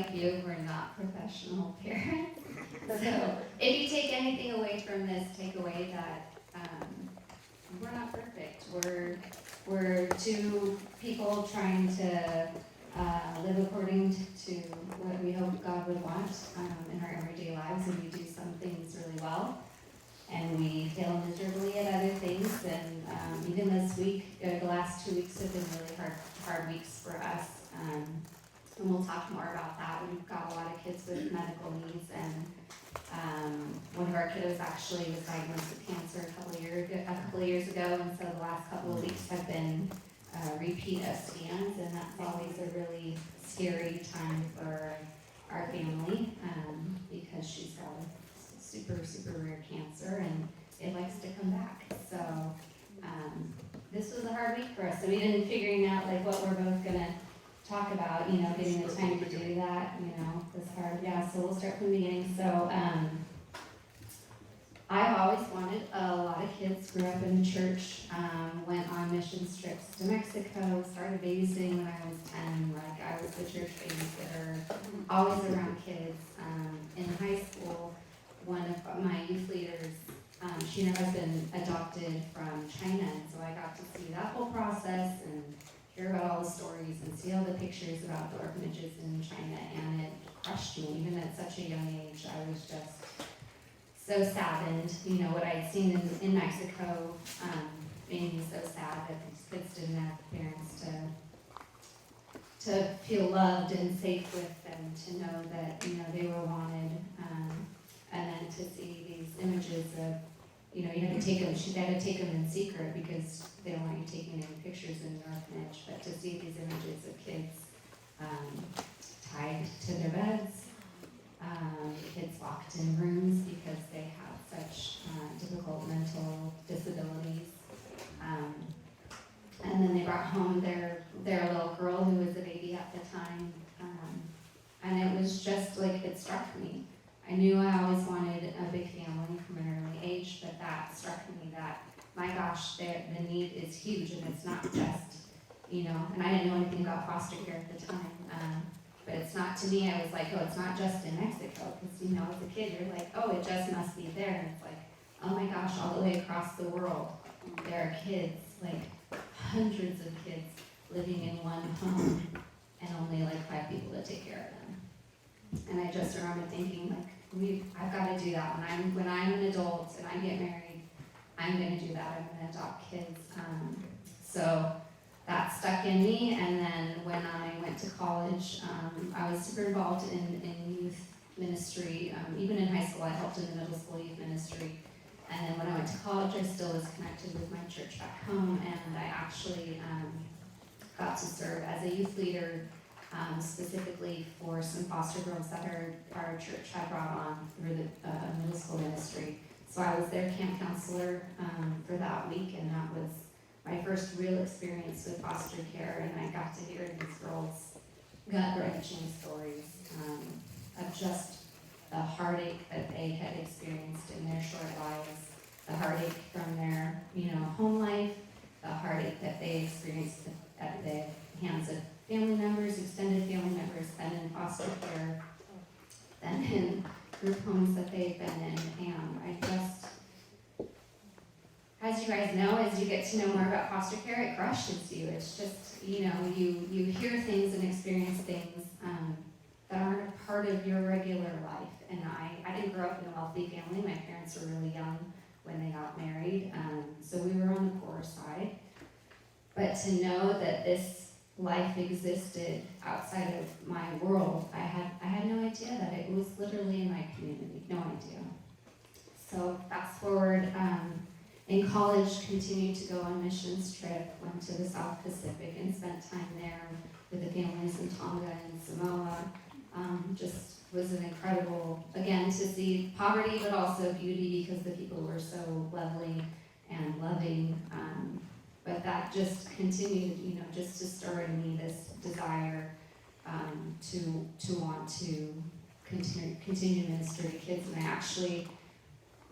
like you, we're not professional parents. So if you take anything away from this, take away that we're not perfect. We're two people trying to live according to what we hope God would want in our everyday lives, and we do some things really well, and we fail miserably at other things. And even this week, the last 2 weeks have been really hard weeks for us. And we'll talk more about that. We've got a lot of kids with medical needs, and one of our kiddos actually was diagnosed with cancer a couple of years ago, and so the last couple of weeks have been repeat of scans, and that's always a really scary time for our family because she's got a super rare cancer, and it likes to come back. So this was a hard week for us. So we've been figuring out like what we're both gonna talk about, getting the time to do that, this hard, so we'll start from the beginning. So, I've always wanted, a lot of kids grew up in church, went on mission trips to Mexico, started babysitting when I was 10, I was the church babysitter, always around kids. In high school, one of my youth leaders, she had been adopted from China, and so I got to see that whole process and hear about all the stories and see all the pictures about the orphanages in China, and it crushed me. Even at such a young age, I was just so saddened. What I had seen in Mexico made me so sad that these kids didn't have parents to feel loved and safe with, and to know that they were wanted, and then to see these images of you had to take them. She had to take them in secret because they don't want you taking any pictures in the orphanage. But to see these images of kids tied to their beds, kids locked in rooms because they have such difficult mental disabilities, and then they brought home their little girl who was a baby at the time, and it was just like it struck me. I knew I always wanted a big family from an early age, but that struck me that, my gosh, the need is huge, and it's not just, and I didn't know anything about foster care at the time, but it's not, to me, I was like, oh, it's not just in Mexico, because, as a kid, you're like, oh, it just must be there, and it's like, oh my gosh, all the way across the world, there are kids, hundreds of kids living in one home, and only 5 people to take care of them. And I just remember thinking, I've got to do that when I'm an adult and I get married. I'm going to do that. I'm going to adopt kids. So that stuck in me. And then when I went to college, I was super involved in youth ministry. Even in high school, I helped in the middle school youth ministry. And then when I went to college, I still was connected with my church back home, and I actually got to serve as a youth leader. Specifically for some foster girls that our church had brought on through the middle school ministry. So I was their camp counselor for that week, and that was my first real experience with foster care, and I got to hear these girls' gut-wrenching stories of just the heartache that they had experienced in their short lives, the heartache from their home life, the heartache that they experienced at the hands of family members, extended family members, then in foster care, then in group homes that they've been in. And I just, as you guys know, as you get to know more about foster care, it crushes you. It's just, you hear things and experience things that aren't a part of your regular life. And I didn't grow up in a wealthy family. My parents were really young when they got married, so we were on the poor side. But to know that this life existed outside of my world, I had no idea that it was literally in my community, no idea. So fast forward, in college, continued to go on missions trip, went to the South Pacific and spent time there with the families in Tonga and Samoa. Just was an incredible, again, to see poverty, but also beauty, because the people were so lovely and loving. But that just continued, just to stir in me this desire to want to continue to minister to kids. And I actually,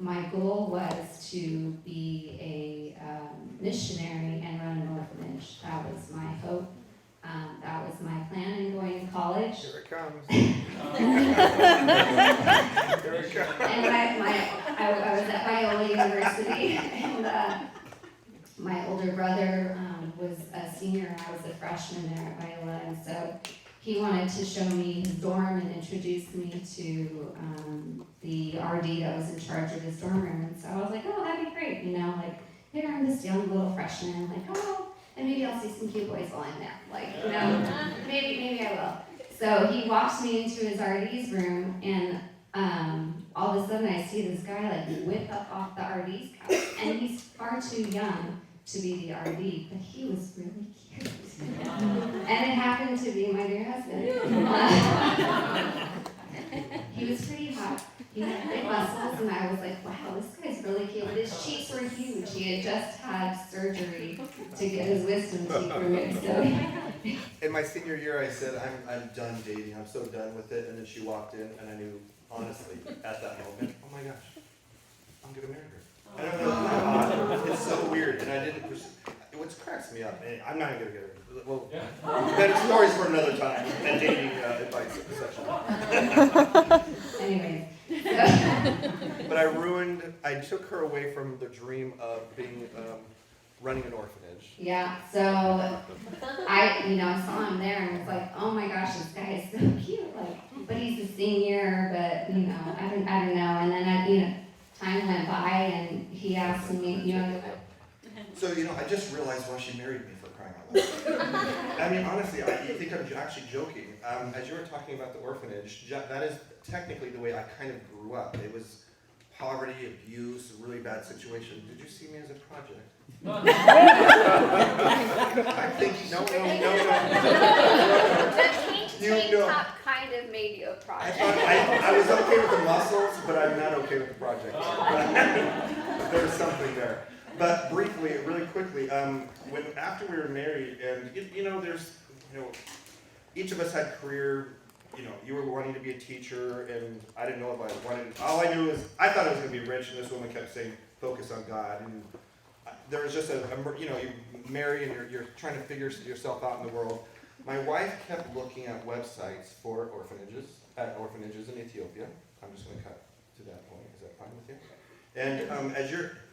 my goal was to be a missionary and run an orphanage. That was my hope. That was my plan in going to college. college. Here it comes. And I was at Biola University, and my older brother was a senior, and I was a freshman there at Biola, and so he wanted to show me his dorm and introduce me to the RD that was in charge of his dorm room. And so I was like, oh, that'd be great, like, here I'm this young little freshman, like, oh, and maybe I'll see some cute boys while I'm there, like, maybe I will. So he walks me into his RD's room, and all of a sudden I see this guy like whip up off the RD's couch, and he's far too young to be the RD, but he was really cute. And it happened to be my dear husband. He was pretty hot. He had big muscles, and I was like, wow, this guy's really cute. But his cheeks were huge. He had just had surgery to get his wisdom teeth removed. So. In my senior year, I said, I'm done dating. I'm so done with it. And then she walked in, and I knew, honestly, at that moment, oh my gosh, I'm going to marry her. I don't know. It's so weird. And I didn't pursue. What cracks me up, and I'm not going to get her. Well, that story's for another time. And dating advice section. Anyway. But I took her away from the dream of being, running an orphanage. Yeah, so I saw him there and was like, oh my gosh, this guy is so cute. Like, but he's a senior, but I don't know. And then time went by and he asked me, So, I just realized why she married me, for crying out loud. I mean, honestly, I think I'm actually joking. As you were talking about the orphanage, that is technically the way I kind of grew up. It was poverty, abuse, a really bad situation. Did you see me as a project? I'm thinking, no. The tank top kind of made you a project. I was okay with the muscles, but I'm not okay with the project. There's something there. But briefly, really quickly, after we were married, and there's, each of us had career. You were wanting to be a teacher, and I didn't know if I wanted. All I knew is I thought I was going to be rich, and this woman kept saying, "Focus on God." And there was just you marry and you're trying to figure yourself out in the world. My wife kept looking at websites for orphanages in Ethiopia. I'm just going to cut to that point. Is that fine with you?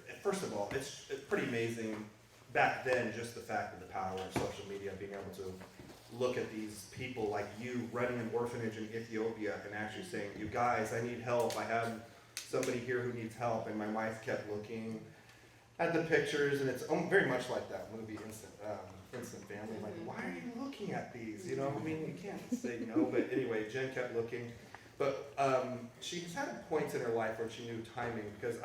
And first of all, it's pretty amazing back then, just the fact of the power of social media, being able to look at these people like you running an orphanage in Ethiopia and actually saying, you guys, I need help. I have somebody here who needs help. And my wife kept looking at the pictures, and it's very much like that movie, Instant Family. Like, why are you looking at these? You can't say no. But anyway, Jen kept looking. But she's had points in her life where she knew timing, because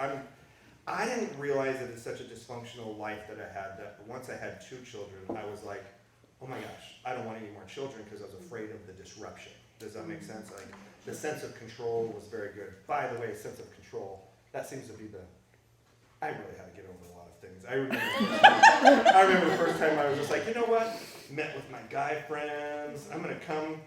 I didn't realize that it's such a dysfunctional life that I had, that once I had 2 children, I was like, oh my gosh, I don't want any more children, because I was afraid of the disruption. Does that make sense? Like, the sense of control was very good. By the way, sense of control, that seems to be I really had to get over a lot of things. I remember the first time I was just like, you know what? Met with my guy friends. I'm going to come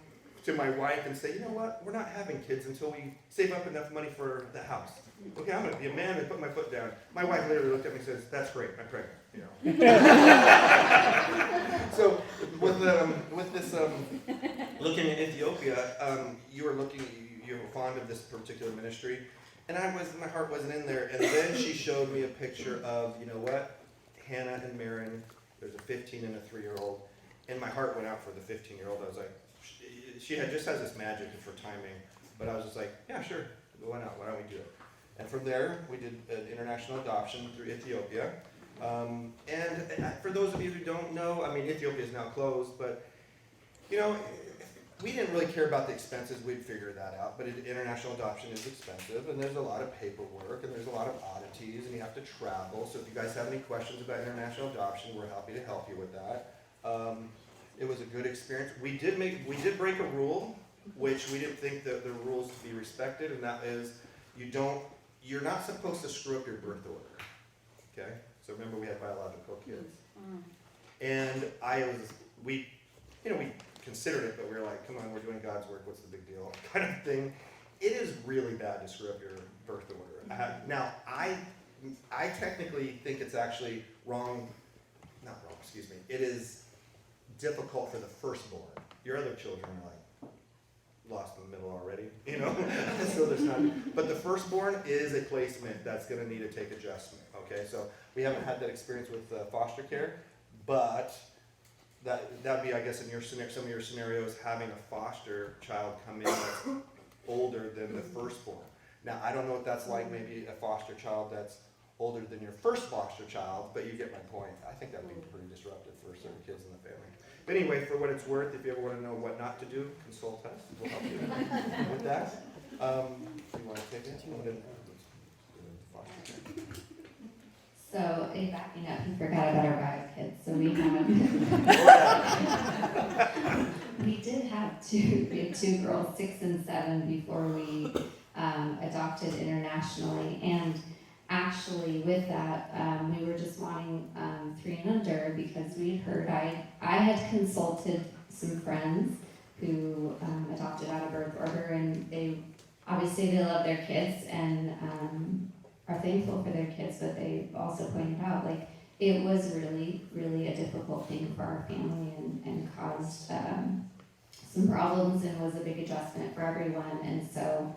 to my wife and say, you know what? We're not having kids until we save up enough money for the house. Okay, I'm going to be a man and put my foot down. My wife literally looked at me and says, that's great, I'm pregnant. So with this looking at Ethiopia, you were fond of this particular ministry. And my heart wasn't in there. And then she showed me a picture of, Hannah and Marin. There's a 15 and a 3-year-old. And my heart went out for the 15-year-old. I was like, she just has this magic for timing. But I was just like, yeah, sure. Why not? Why don't we do it? And from there, we did an international adoption through Ethiopia. And for those of you who don't know, Ethiopia is now closed, but, we didn't really care about the expenses. We'd figure that out. But international adoption is expensive, and there's a lot of paperwork, and there's a lot of oddities, and you have to travel. So if you guys have any questions about international adoption, we're happy to help you with that. It was a good experience. We did break a rule, which we didn't think that the rules to be respected, and that is you're not supposed to screw up your birth order. Okay? So remember, we had biological kids. And we considered it, but we were like, come on, we're doing God's work, what's the big deal, kind of thing. It is really bad to screw up your birth order. Now, I technically think it's actually it is difficult for the firstborn. Your other children are like, lost in the middle already, you know? So there's not, but the firstborn is a placement that's gonna need to take adjustment, okay? So we haven't had that experience with foster care, but that'd be, I guess, in your some of your scenarios, having a foster child come in that's older than the firstborn. Now, I don't know what that's like, maybe a foster child that's older than your first foster child, but you get my point. I think that would be pretty disruptive for certain kids in the family. But anyway, for what it's worth, if you ever want to know what not to do, consult us. We'll help you with that. You want to take it? So, backing up, he forgot about our bio kids, so we have, we did have two girls, 6 and 7, before we adopted internationally, and actually with that, we were just wanting 3 and under because we had heard, I had consulted some friends who adopted out of birth order, and they love their kids and are thankful for their kids, but they also pointed out, like, it was really, really a difficult thing for our family and caused some problems and was a big adjustment for everyone. And so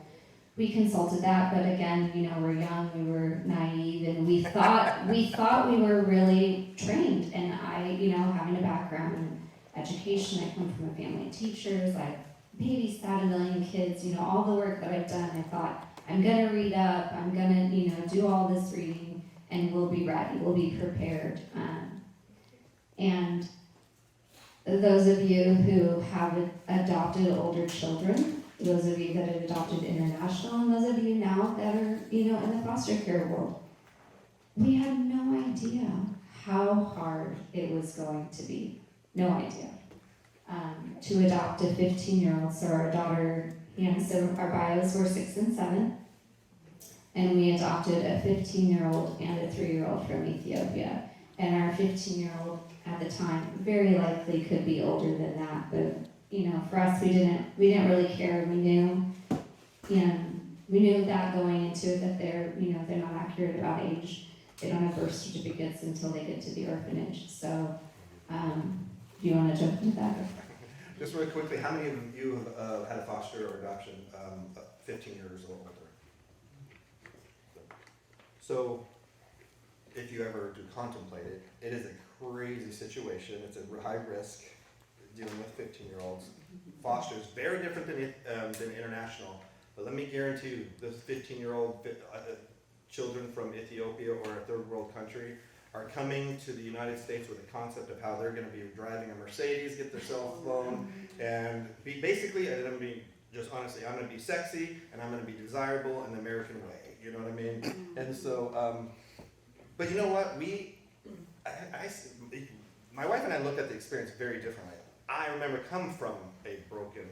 we consulted that, but again, you know, we're young, we were naive, and we thought we were really trained. And I, you know, having a background in education, I come from a family of teachers, I've babysat a million kids, you know, all the work that I've done, I thought, I'm gonna read up, I'm gonna, you know, do all this reading, and we'll be ready, we'll be prepared. And those of you who have adopted older children, those of you that have adopted international, and those of you now that are, you know, in the foster care world, we had no idea how hard it was going to be. No idea. To adopt a 15-year-old, so our daughter, you know, so our bios were 6 and 7, and we adopted a 15-year-old and a 3-year-old from Ethiopia. And our 15-year-old at the time very likely could be older than that, but you know, for us, we didn't really care. We knew, you know, we knew that going into it that they're not accurate about age. They don't have birth certificates until they get to the orphanage. So, do you want to jump into that? Just really quickly, how many of you have had a foster or adoption 15 years or older? So, if you ever do contemplate it, it is a crazy situation. It's a high risk dealing with 15-year-olds. Foster is very different than international. But let me guarantee you, those 15-year-old children from Ethiopia or a third world country are coming to the United States with a concept of how they're going to be driving a Mercedes, get their cell phone, and be basically, and I'm being just honestly, I'm going to be sexy and I'm going to be desirable in the American way. You know what I mean? And so, but you know what? My wife and I looked at the experience very differently. I remember coming from a broken,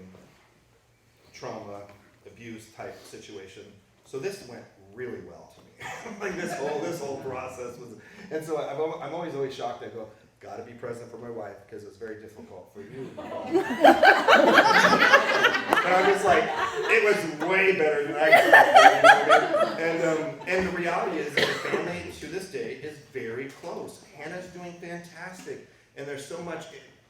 trauma, abuse type situation, so this went really well to me. Like this whole process was, and so I'm always shocked. I go, gotta be present for my wife because it's very difficult for you. And I was like, it was way better than I expected. You know what I mean? And the reality is that the family to this day is very close. Hannah's doing fantastic, and there's so much.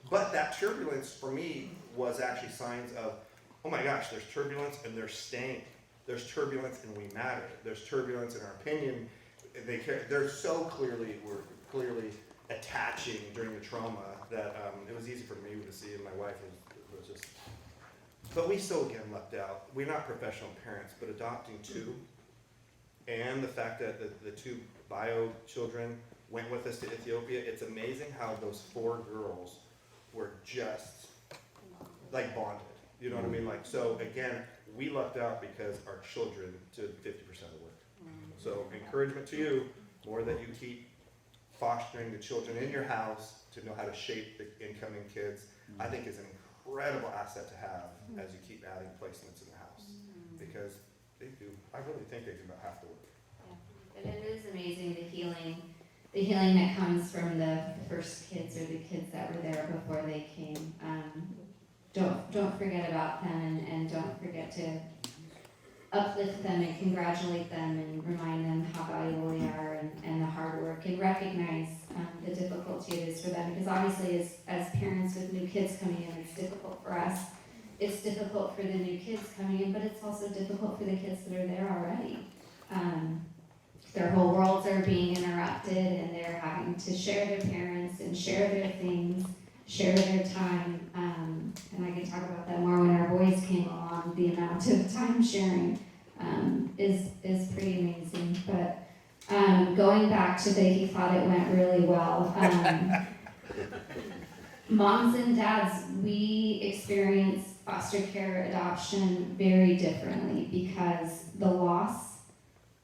But that turbulence for me was actually signs of, oh my gosh, there's turbulence and there's stank. There's turbulence and we matter. There's turbulence in our opinion. They're so clearly attaching during the trauma that it was easy for me to see, and my wife was just. But we still again lucked out. We're not professional parents, but adopting 2, and the fact that the 2 bio children went with us to Ethiopia. It's amazing how those 4 girls were just like bonded. You know what I mean? Like, so again, we lucked out because our children did 50% of the work. So encouragement to you, more that you keep fostering the children in your house to know how to shape the incoming kids, I think is an incredible asset to have as you keep adding placements in the house. Because they do, I really think they do about half the work. Yeah. And it is amazing the healing that comes from the first kids or the kids that were there before they came. Don't forget about them, and don't forget to uplift them and congratulate them and remind them how valuable they are and the hard work, and recognize the difficulty it is for them, because obviously as parents with new kids coming in, it's difficult for us it's difficult for the new kids coming in, but it's also difficult for the kids that are there already. Their whole worlds are being interrupted, and they're having to share their parents and share their things, share their time. And I can talk about that more when our boys came along. The amount of time sharing is pretty amazing. But going back to he thought it went really well. Moms and dads, we experience foster care adoption very differently because the loss,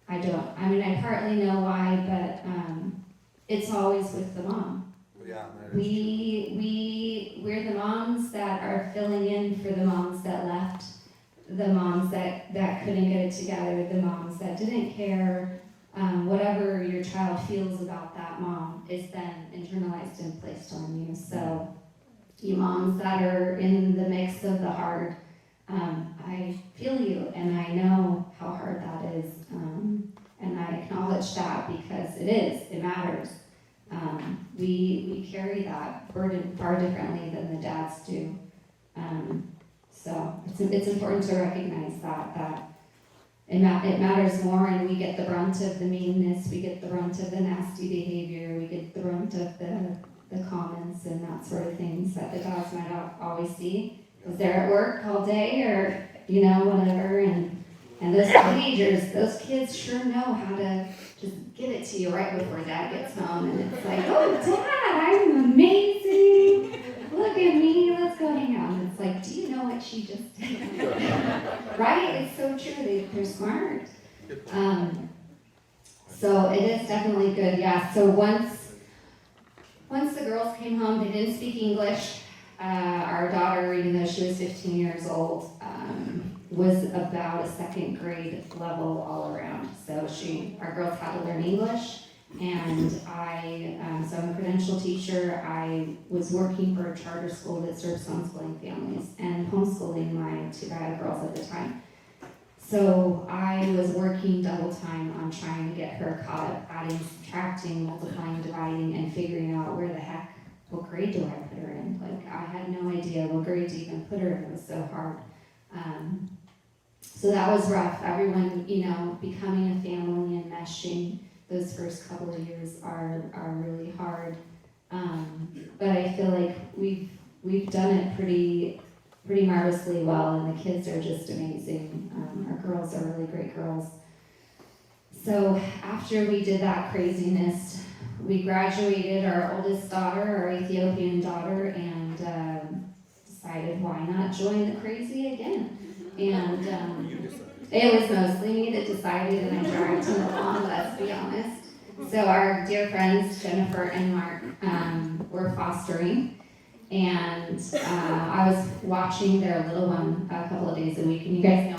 I partly know why, but it's always with the mom. Yeah, We're the moms that are filling in for the moms that left, the moms that couldn't get it together, the moms that didn't care. Whatever your child feels about that mom is then internalized and placed on you. So you moms that are in the mix of the hard, I feel you, and I know how hard that is, and I acknowledge that because it matters. We carry that burden far differently than the dads do. So it's important to recognize that it matters more, and we get the brunt of the meanness, we get the brunt of the nasty behavior, we get the brunt of the comments and that sort of things that the dads might not always see. Because they're at work all day or, whatever, and those teenagers, those kids sure know how to just give it to you right before dad gets home, and it's like, oh, dad, I'm amazing, look at me, let's go hang out. And it's like, do you know what she just did? Right? It's so true, they're smart. So it is definitely good, yeah. So once the girls came home, they didn't speak English. Our daughter, even though she was 15 years old, was about a second grade level all around. So our girls had to learn English, and so I'm a credential teacher. I was working for a charter school that serves homeschooling families and homeschooling my two girls at the time. So I was working double time on trying to get her caught up adding, subtracting, multiplying, dividing, and figuring out what grade do I put her in? Like, I had no idea what grade to even put her in. It was so hard. So that was rough. Everyone, becoming a family and meshing, those first couple of years are really hard. But I feel like we've done it pretty marvelously well, and the kids are just amazing. Our girls are really great girls. So after we did that craziness, we graduated our oldest daughter, our Ethiopian daughter, and decided why not join the crazy again. And it was mostly me that decided, and I dragged him along, let's be honest. So our dear friends Jennifer and Mark were fostering, and I was watching their little one a couple of days a week, and you guys know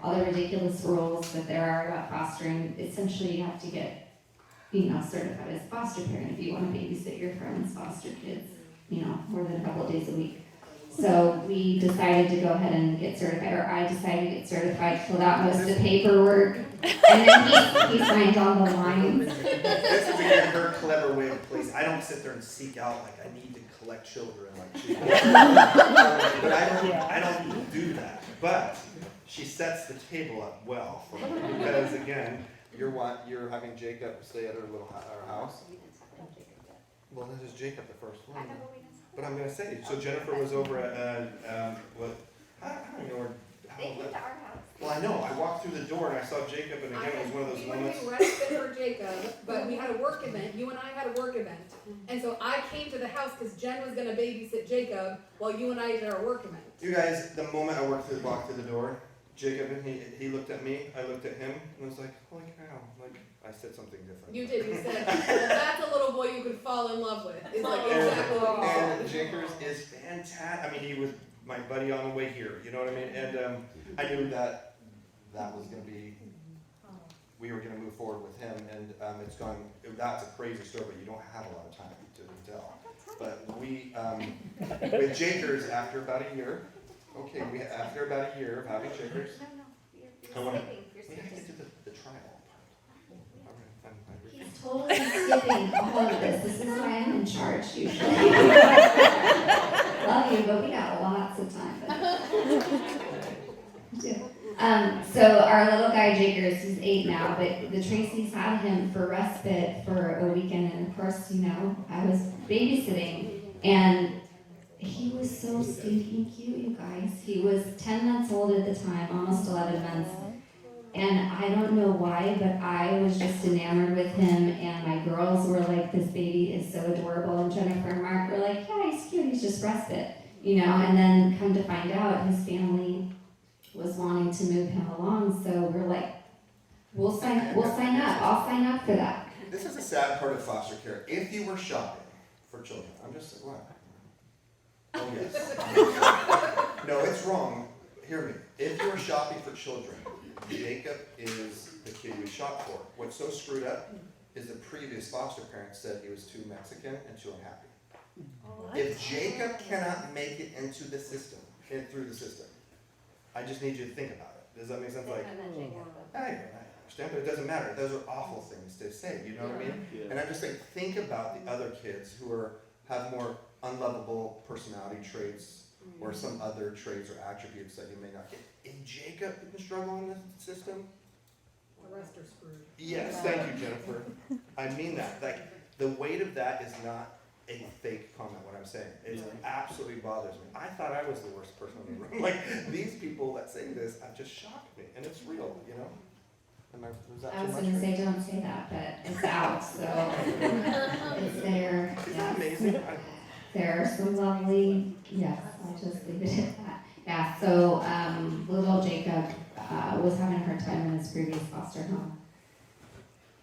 all the ridiculous rules that there are about fostering. Essentially, you have to get certified as a foster parent if you want to babysit your friends' foster kids, more than a couple of days a week. So we decided to go ahead and get certified, or I decided to get certified, filled out most of the paperwork, and then he signed on the lines. This is again her clever way of police. I don't sit there and seek out I need to collect children like she does. But I don't do that. But she sets the table up well for me because again, you're having Jacob stay at our house. Well, this is Jacob the first one. But I'm gonna say, so Jennifer was over at I don't know where. They came to our house. Well, I know. I walked through the door and I saw Jacob, and again, it was one of those moments. We were doing respite for Jacob, but we had a work event. You and I had a work event, and so I came to the house because Jen was gonna babysit Jacob while you and I did our work event. You guys, the moment I walked through the door, Jacob and he looked at me. I looked at him, and I was like, holy cow! I said something different. You did. You said, well, "That's a little boy you could fall in love with." It's like exactly what you said. And Jakers is fantastic. I mean, he was my buddy on the way here. You know what I mean? And I knew that was going to be. We were going to move forward with him, and it's gone. That's a crazy story, but you don't have a lot of time to tell. But we, with Jakers, after about a year, after about a year of having Jakers, No, you're skipping. we have to do the trial part. He's totally skipping all of this. This is why I'm in charge usually. Love you, but we got lots of time. So our little guy Jakers, he's 8 now, but the Tracy's had him for respite for a weekend, and of course, you know, I was babysitting, and he was so stinking cute, you guys. He was 10 months old at the time, almost 11 months. And I don't know why, but I was just enamored with him, and my girls were like, this baby is so adorable, and Jennifer and Mark were like, yeah, he's cute, he's just respite, you know, and then come to find out, his family was wanting to move him along, so we're like, we'll sign up, I'll sign up for that. This is a sad part of foster care. If you were shopping for children, I'm just, what? Oh, yes. No, it's wrong. Hear me. If you were shopping for children, Jacob is the kid you shop for. What's so screwed up is the previous foster parent said he was too Mexican and too unhappy. If Jacob cannot make it into the system, through the system, I just need you to think about it. Does that make sense? Like, I understand, but it doesn't matter. Those are awful things to say, you know what I mean? Yeah. And I'm just saying, think about the other kids who have more unlovable personality traits or some other traits or attributes that you may not get. If Jacob didn't struggle in the system, The rest are screwed. yes, thank you, Jennifer. I mean that. Like, the weight of that is not a fake comment, what I'm saying. It absolutely bothers me. I thought I was the worst person in the room. Like, these people that say this have just shocked me, and it's real, you know? Was that I was too gonna much? say, don't say that, but it's out, so it's there. Isn't that Yes. amazing? There are some lovely, yes, I'll just leave it at that. Yeah, so little Jacob was having a hard time in his previous foster home,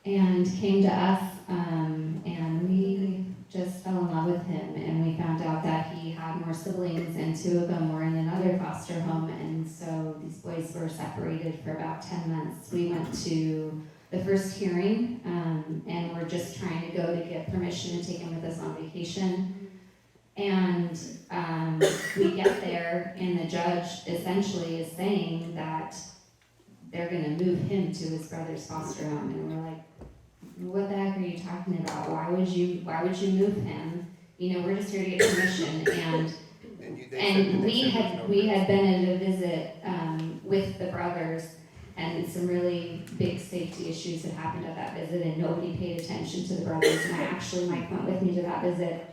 and came to us, and we just fell in love with him, and we found out that he had more siblings, and 2 of them were in another foster home, and so these boys were separated for about 10 months. We went to the first hearing, and we're just trying to go to get permission to take him with us on vacation. And we get there, and the judge essentially is saying that they're gonna move him to his brother's foster home, and we're like, what the heck are you talking about? Why would you move him? You know, we're just here to get permission, and we had been at a visit with the brothers, and some really big safety issues had happened at that visit, and nobody paid attention to the brothers. And Mike went with me to that visit,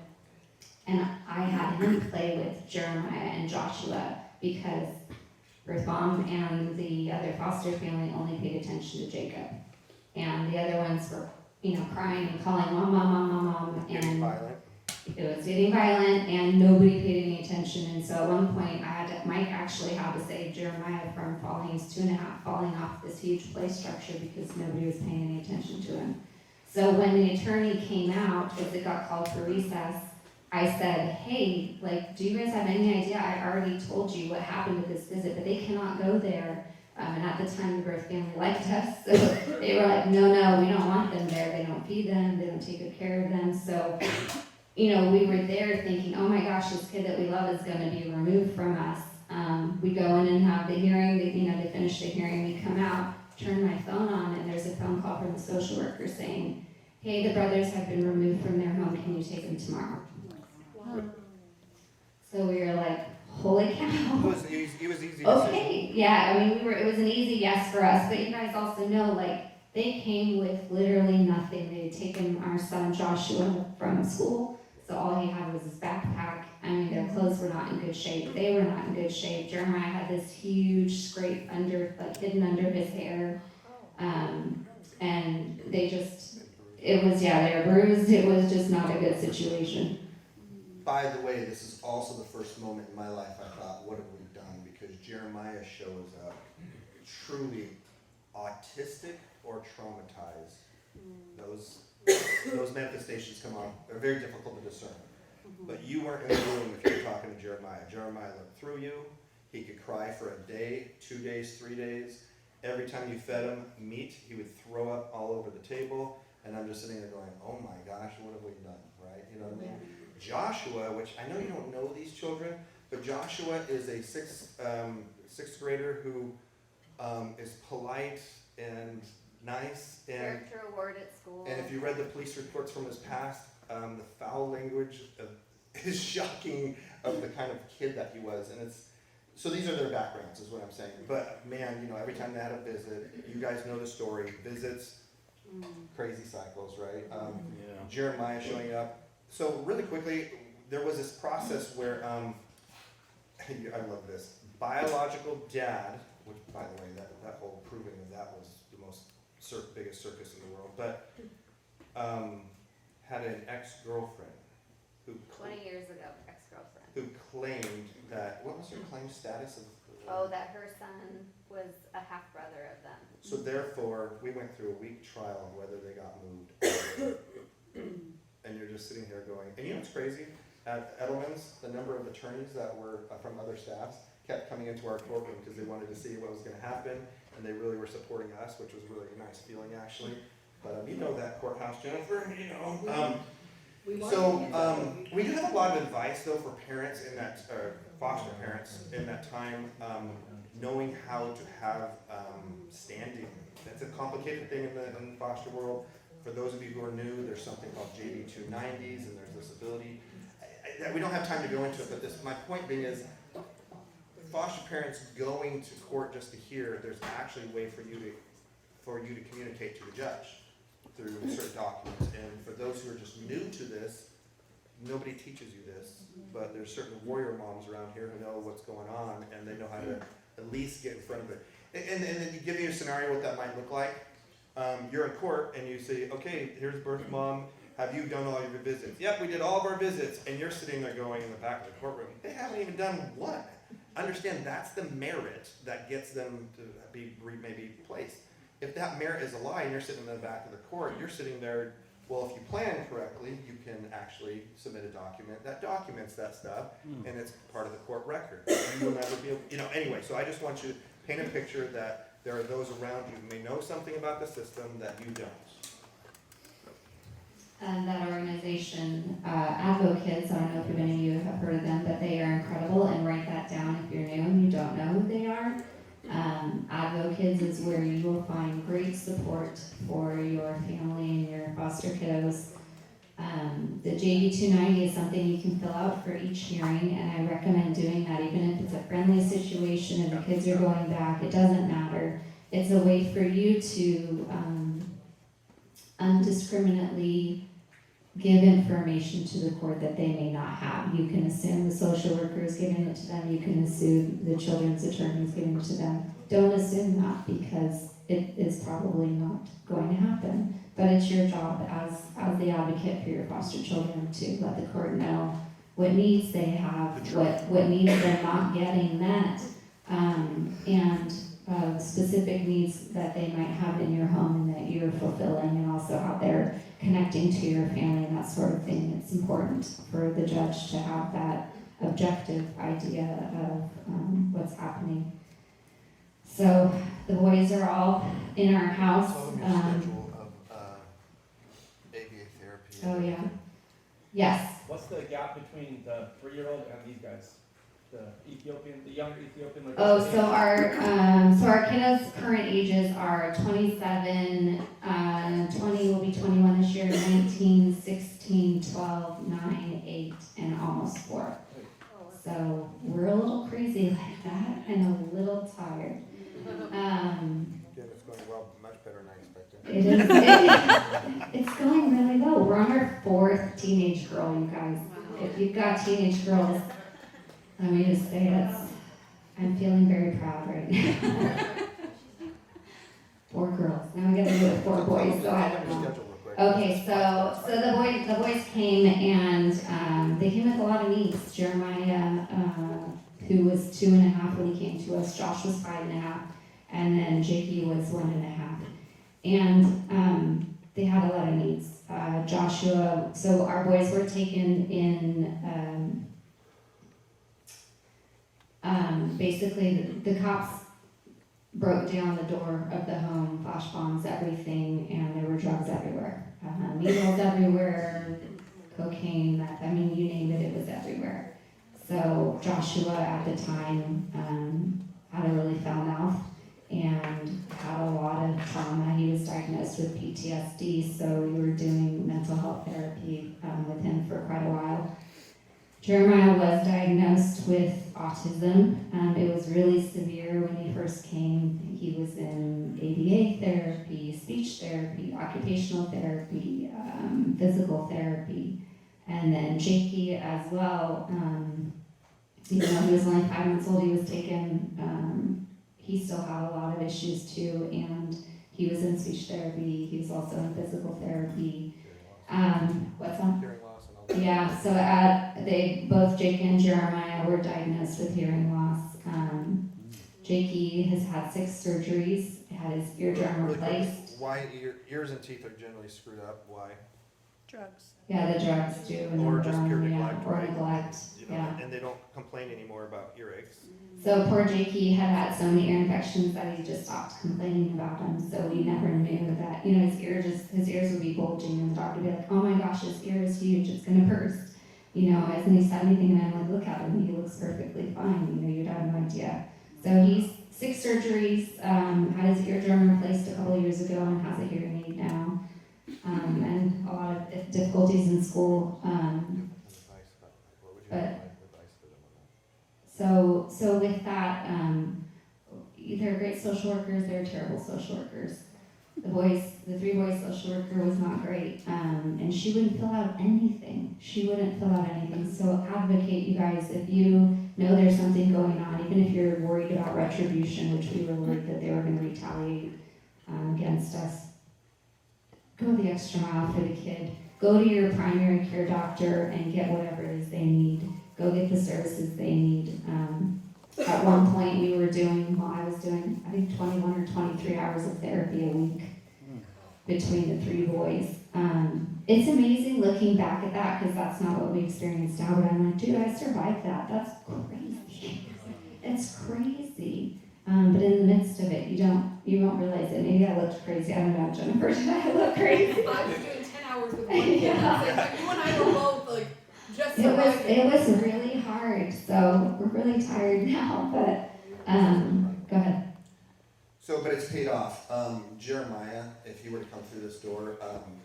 and I had him play with Jeremiah and Joshua because Ruthbaum and the other foster family only paid attention to Jacob, and the other ones were, you know, crying and calling mom, mom, mom, mom, mom, Getting and violent. it was getting violent, and nobody paid any attention. And so at one point, Mike actually had to save Jeremiah from falling. He's 2.5, falling off this huge play structure because nobody was paying any attention to him. So when the attorney came out, as it got called for recess, I said, hey, like, do you guys have any idea? I already told you what happened with this visit, but they cannot go there. And at the time, the birth family liked us, so they were like, no, we don't want them there. They don't feed them, they don't take good care of them. So, you know, we were there thinking, oh my gosh, this kid that we love is gonna be removed from us. We go in and have the hearing, they finish the hearing, we come out, turn my phone on, and there's a phone call from the social worker saying, hey, the brothers have been removed from their home, can you take them tomorrow? So we were like, holy cow. It was easy. Okay, yeah, I mean, it was an easy yes for us, but you guys also know, like, they came with literally nothing. They had taken our son Joshua from school, so all he had was his backpack. I mean, their clothes were not in good shape. They were not in good shape. Jeremiah had this huge scrape hidden under his hair. And they were bruised. It was just not a good situation. By the way, this is also the first moment in my life I thought, what have we done? Because Jeremiah shows up truly autistic or traumatized. Those manifestations come on. They're very difficult to discern. But you weren't in the room if you're talking to Jeremiah. Jeremiah looked through you. He could cry for a day, 2 days, 3 days. Every time you fed him meat, he would throw up all over the table. And I'm just sitting there going, oh my gosh, what have we done, right? You know what I mean? Joshua, which I know you don't know these children, but Joshua is a sixth grader who is polite and nice, and Character award at school. if you read the police reports from his past, the foul language is shocking of the kind of kid that he was, and so these are their backgrounds, is what I'm saying. But man, you know, every time they had a visit, you guys know the story, visits, crazy cycles, right? Jeremiah showing up. So really quickly, there was this process where, I love this, biological dad, which by the way, that whole proving of that was the most biggest circus in the world, but had an ex-girlfriend who 20 years ago, ex-girlfriend. who claimed that, what was her claim status of? Oh, that her son was a half-brother of them. So therefore, we went through a week trial on whether they got moved. And you're just sitting here going, and you know what's crazy? At Edelman's, the number of attorneys that were from other staffs kept coming into our courtroom because they wanted to see what was gonna happen, and they really were supporting us, which was really a nice feeling actually. But you know that courthouse, Jennifer, you know. We do have a lot of advice though for parents in that, foster parents in that time, knowing how to have standing. That's a complicated thing in the foster world. For those of you who are new, there's something called JB 290s, and there's this ability. We don't have time to go into it, but my point being is, foster parents going to court just to hear, there's actually a way for you to communicate to the judge through certain documents. And for those who are just new to this, nobody teaches you this, but there's certain warrior moms around here who know what's going on, and they know how to at least get in front of it. And then you give me a scenario what that might look like. You're in court and you say, okay, here's birth mom, have you done all your visits? Yep, we did all of our visits, and you're sitting there going in the back of the courtroom, they haven't even done one. Understand, that's the merit that gets them to be maybe placed. If that merit is a lie and you're sitting in the back of the court, you're sitting there, well, if you plan correctly, you can actually submit a document that documents that stuff, and it's part of the court record. And you'll never be able, you know, anyway, so I just want you to paint a picture that there are those around you who may know something about the system that you don't. And that organization, Advokids, I don't know if any of you have heard of them, but they are incredible, and write that down if you're new and you don't know who they are. Advokids is where you will find great support for your family and your foster kiddos. The JB 290 is something you can fill out for each hearing, and I recommend doing that even if it's a friendly situation and the kids are going back, it doesn't matter. It's a way for you to undiscriminately give information to the court that they may not have. You can assume the social worker is giving it to them, you can assume the children's attorney is giving it to them. Don't assume that, because it is probably not going to happen. But it's your job as the advocate for your foster children to let the court know what needs they have, what needs they're not getting met, and specific needs that they might have in your home and that you're fulfilling, and also how they're connecting to your family and that sort of thing. It's important for the judge to have that objective idea of what's happening. So the boys are all in our house. Tell them your schedule of ABA therapy. Oh yeah. Yes. What's the gap between the 3-year-old and these guys? The younger Ethiopian? Like Oh, so our kiddos' current ages are 27, 20 will be 21 this year, 19, 16, 12, 9, 8, and almost 4. So we're a little crazy like that and a little tired. Yeah, it's going well, much better than I expected. It's going really well. We're on our 4th teenage girl, you guys. If you've got teenage girls, let me just say I'm feeling very proud right now. 4 girls. Now we gotta do it with 4 boys, so I don't know. Okay, so the boys came, and they came with a lot of needs. Jeremiah, who was 2.5 when he came to us, Josh was 5.5, and then Jakey was 1.5. And they had a lot of needs. Joshua, so our boys were taken in, basically the cops broke down the door of the home, flash bombs, everything, and there were drugs everywhere. Needles everywhere, cocaine, meth, I mean, you name it, it was everywhere. So Joshua at the time had a really foul mouth and had a lot of trauma. He was diagnosed PTSD, so we were doing mental health therapy with him for quite a while. Jeremiah was diagnosed with autism. It was really severe when he first came. He was in ABA therapy, speech therapy, occupational therapy, physical therapy, and then Jakey as well. Even though he was only 5 months old, he was taken. He still had a lot of issues too, and he was in speech therapy. He was also in physical therapy. What's that? Hearing loss and all that. Yeah, so they both Jake and Jeremiah were diagnosed with hearing loss. Jakey has had 6 surgeries, had his eardrum Really quick, replaced. why ears and teeth are generally screwed up? Why? Drugs. Yeah, the drugs do. a Or number just on pure them, neglect, yeah, or right? neglect, You know, yeah. and they don't complain anymore about earaches. So poor Jakey had had so many ear infections that he just stopped complaining about them. So we never knew that, you know, his ears would be bulging and the doctor would be like, oh my gosh, his ear is huge, it's gonna burst. You know, hasn't he said anything? And I'm like, look at him, he looks perfectly fine, you know, you'd have no idea. So he's 6 surgeries, had his eardrum replaced a couple of years ago and has a hearing aid now. And a lot of difficulties in school. But- So with that, they're great social workers, they're terrible social workers. The 3 boys social worker was not great, and she wouldn't fill out anything. She wouldn't fill out anything. So advocate, you guys, if you know there's something going on, even if you're worried about retribution, which we were worried that they were going to retaliate against us, go the extra mile for the kid. Go to your primary care doctor and get whatever it is they need. Go get the services they need. At one point, we were doing, well, I was doing, I think 21 or 23 hours of therapy a week between the 3 boys. It's amazing looking back at that because that's not what we experienced now, but I'm like, dude, I survived that. That's crazy. It's crazy. But in the midst of it, you don't realize it. Maybe I looked crazy. I don't know, Jennifer, did I look crazy? I was doing 10 hours with one kid. Yeah. It's like, you and I were both like, just It was surviving. really hard, so we're really tired now, but, go ahead. So, but it's paid off. Jeremiah, if he were to come through this door,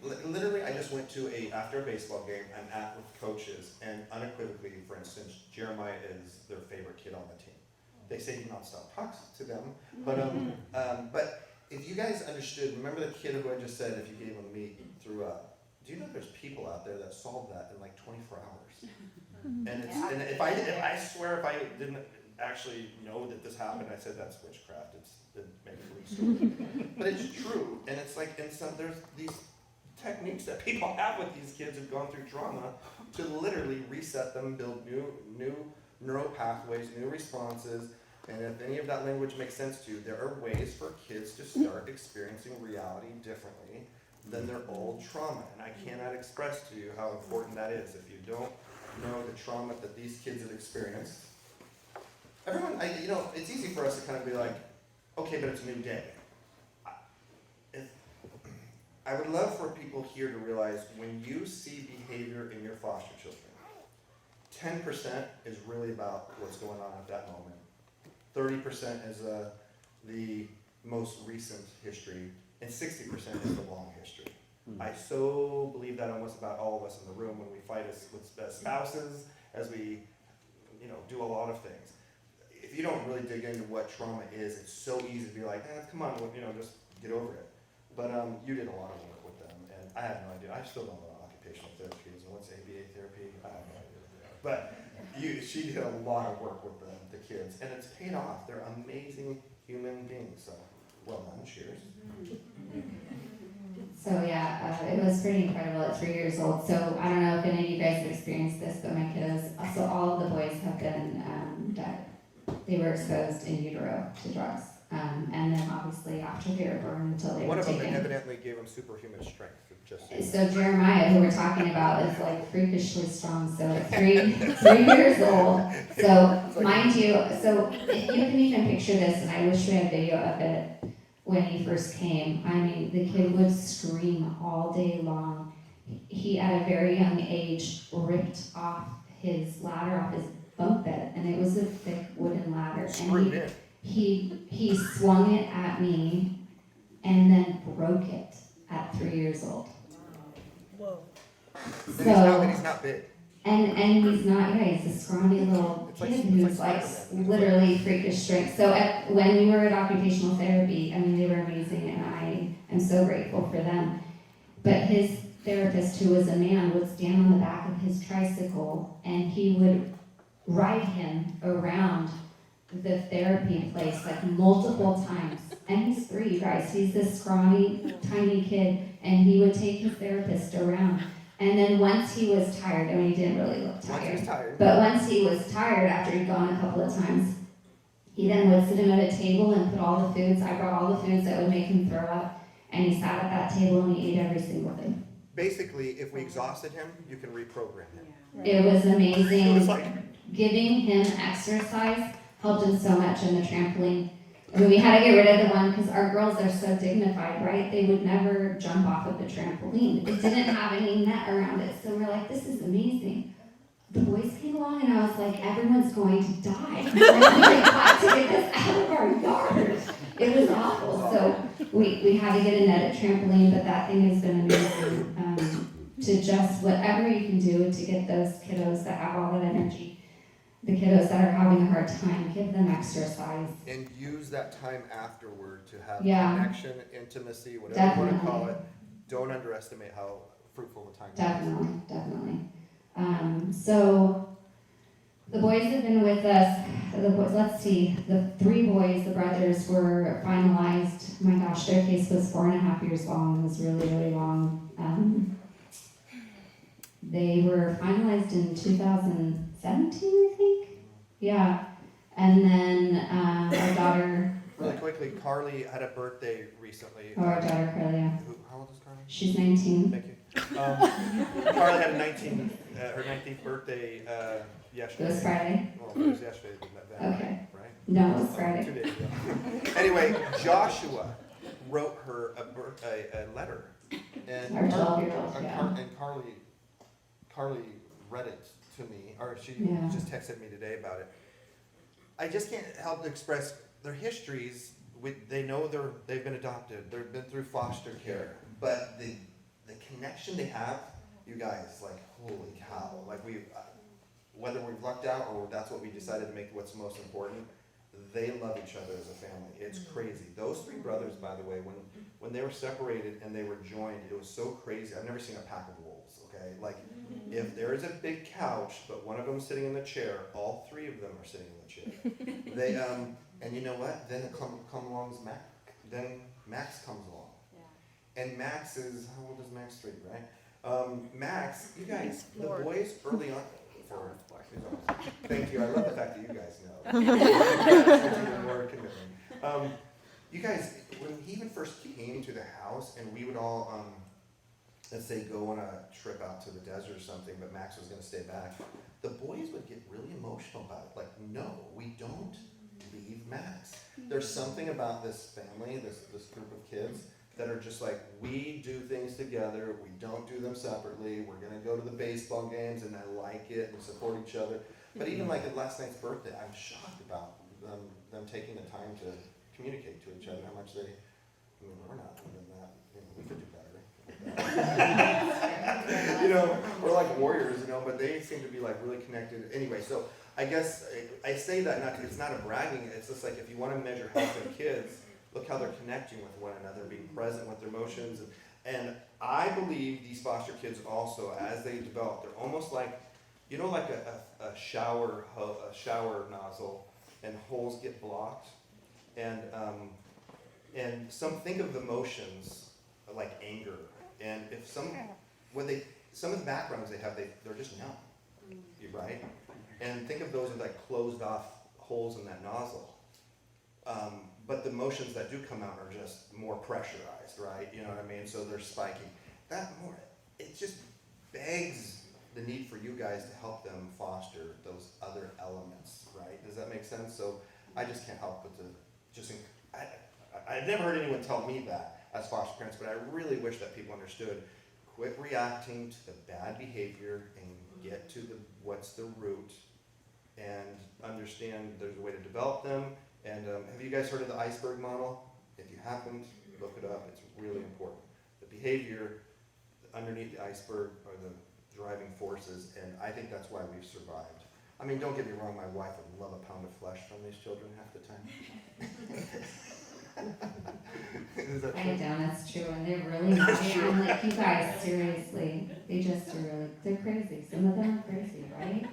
literally, I just went to after a baseball game, I'm at with coaches, and unequivocally, for instance, Jeremiah is their favorite kid on the team. They say he nonstop talks to them, but if you guys understood, remember the kid who I just said, if you gave him meat, he threw up. Do you know there's people out there that solved that in like 24 hours? And it's, and if I swear if I didn't actually know that this happened, I said that's witchcraft. It's the make-believe story. But it's true, and it's like there's these techniques that people have with these kids who've gone through trauma to literally reset them, build new neural pathways, new responses. And if any of that language makes sense to you, there are ways for kids to start experiencing reality differently than their old trauma. And I cannot express to you how important that is. If you don't know the trauma that these kids have experienced, everyone, it's easy for us to kind of be like, okay, but it's a new day. I would love for people here to realize when you see behavior in your foster children, 10% is really about what's going on at that moment. 30% is the most recent history, and 60% is the long history. I so believe that almost about all of us in the room when we fight with spouses, as we, do a lot of things. If you don't really dig into what trauma is, it's so easy to be like, come on, just get over it. But you did a lot of work with them, and I have no idea. I still don't know what occupational therapy is, and what's ABA therapy. I have no idea. But she did a lot of work with the kids, and it's paid off. They're amazing human beings. So, well done. Cheers. So yeah, it was pretty incredible at 3 years old. So I don't know if any of you guys have experienced this, but my kiddos, so all of the boys have been, they were exposed in utero to drugs. And then obviously after they were born until they One were of them taken. evidently gave him superhuman strength. So Jeremiah, who we're talking about, is like freakishly strong. So at 3 years old. So mind you, so you can even picture this, and I wish we had video of it when he first came. I mean, the kid would scream all day long. He, at a very young age, ripped off his ladder off his bunk bed, and it was a thick wooden ladder. And he swung it at me and then broke it. at 3 years old. Whoa. So, he's not big. and he's not, yeah, he's a scrawny little It's like- kid it's who's like like Spider-Man. literally freakish strength. So when we were at occupational therapy, I mean, they were amazing and I am so grateful for them. But his therapist, who was a man, would stand on the back of his tricycle and he would ride him around the therapy place like multiple times. And he's 3, you guys. He's this scrawny, tiny kid, and he would take his therapist around. And then once he was tired, I mean, he didn't really look Once he was tired, tired. but once he was tired after he'd gone a couple of times, he then would sit him at a table and put all the foods. I brought all the foods that would make him throw up, and he sat at that table and he ate every single thing. Basically, if we exhausted him, you can reprogram him. It was It amazing. was like, Giving him exercise helped him so much in the trampoline. I mean, we had to get rid of the one because our girls are so dignified, right? They would never jump off of the trampoline. It didn't have any net around it. So we're like, this is amazing. The boys came along and I was like, everyone's going to die. We've got to get this out of our yard. It was awful. So we had to get a netted trampoline, but that thing has been amazing. To just whatever you can do to get those kiddos that have all that energy, the kiddos that are having a hard time, give them exercise. and use that time afterward to have Yeah. connection, intimacy, whatever you want to call it. Don't underestimate how fruitful the time is. Definitely. So the boys have been with us. The boys, let's see, the 3 boys, the brothers, were finalized. My gosh, their case was 4.5 years long. It was really, really long. They were finalized in 2017, I think. Yeah, and then our daughter, Really quickly, Carly had a birthday recently. Carly, yeah, How old is Carly? she's 19. Thank you. Carly had her 19th birthday It yesterday. was Friday. Well, it was yesterday, that Okay. night, right? No, it was 2 Friday. days ago. Anyway, Joshua wrote her a letter. And Our 12-year-old, and yeah. Carly read it to me, or she Yeah. just texted me today about it. I just can't help to express their histories. They know they've been adopted. They've been through foster care, but the connection they have, you guys, like holy cow! Like whether we've lucked out or that's what we decided to make what's most important, they love each other as a family. It's crazy. Those 3 brothers, by the way, when they were separated and they were joined, it was so crazy. I've never seen a pack of wolves. Okay, like if there is a big couch, but one of them is sitting in the chair, all 3 of them are sitting in the chair. They and you know what? Then come along is Max. Then Max comes along. And Max is, how old is Max? 3, right? Max, you guys, the boys early on. Thank you. I love the fact that you guys know. Even more commitment. You guys, when he even first came to the house, and we would all, let's say, go on a trip out to the desert or something, but Max was going to stay back. The boys would get really emotional about it. Like, no, we don't leave Max. There's something about this family, this group of kids, that are just like, we do things together, we don't do them separately, we're gonna go to the baseball games and I like it and support each other. But even like at last night's birthday, I'm shocked about them taking the time to communicate to each other, how much they, I mean, we're not doing that, we could do better. You know, we're like warriors, but they seem to be like really connected. Anyway, so I guess I say that it's not a bragging, it's just like if you wanna measure health in kids, look how they're connecting with one another, being present with their emotions. And I believe these foster kids also, as they develop, they're almost like, like a shower nozzle, and holes get blocked. And think of emotions like anger. And if some of the backgrounds they have, they're just numb, right? And think of those as like closed off holes in that nozzle. But the emotions that do come out are just more pressurized, right? You know what I mean? So they're spiking. It just begs the need for you guys to help them foster those other elements, right? Does that make sense? So I just can't help but I've never heard anyone tell me that as foster parents, but I really wish that people understood, quit reacting to the bad behavior and get to what's the root, and understand there's a way to develop them. And have you guys heard of the iceberg model? If you haven't, look it up. It's really important. The behavior underneath the iceberg are the driving forces, and I think that's why we've survived. I mean, don't get me wrong, my wife would love a pound of flesh from these children half the time. Is that I true? don't, that's true, and they're really not, I'm like, you guys, seriously, they just are really, they're crazy, some of them are crazy, right?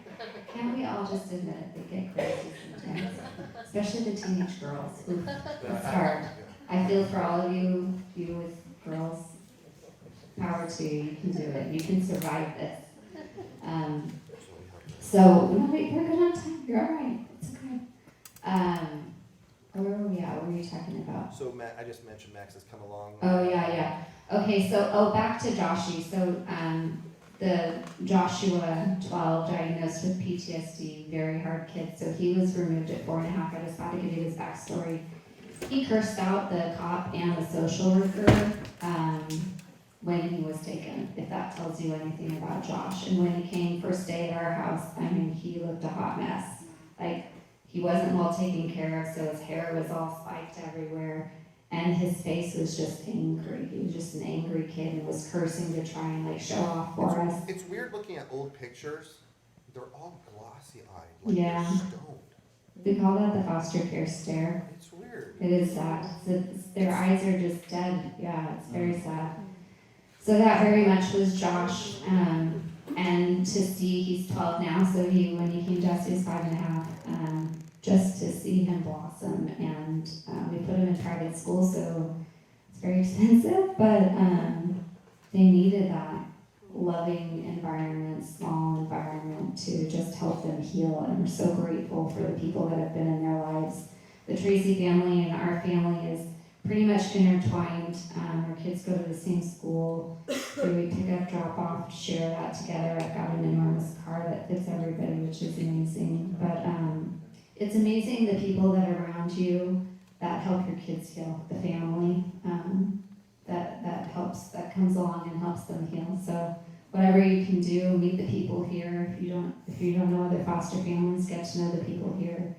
Can't we all just admit it, they get crazy sometimes, especially the teenage girls, oof, it's hard. I feel for all of you with girls, power to you, you can do it, you can survive this. So, no, wait, we're good on time, you're all right, it's okay. Where were we at, what were you talking about? So Matt, I just mentioned Max has come along. Oh, yeah. Okay, so, back to Joshie. So, the Joshua 12 diagnosed with PTSD, very hard kid. So he was removed at 4.5. I just thought to give you his backstory. He cursed out the cop and the social worker when he was taken, if that tells you anything about Josh. And when he came first day at our house, I mean, he looked a hot mess. Like, he wasn't well taken care of, so his hair was all spiked everywhere. And his face was just angry. He was just an angry kid and was cursing to try and like show off for us. It's weird looking at old pictures. They're all glossy-eyed, like Yeah. they're stoned. We call that the foster care stare. It's weird. It is sad. Their eyes are just dead. Yeah, it's very sad. So that very much was Josh. And to see, he's 12 now, so when he came to us, he was 5.5. Just to see him blossom, and we put him in private school, so it's very expensive, but they needed that loving environment, small environment to just help them heal, and we're so grateful for the people that have been in their lives. The Tracy family and our family is pretty much intertwined. Our kids go to the same school, so we pick up, drop off, share that together. I've got an enormous car that fits everybody, which is amazing, but it's amazing the people that are around you that help your kids heal, the family that helps, that comes along and helps them heal. So whatever you can do, meet the people here. If you don't know other foster families, get to know the people here.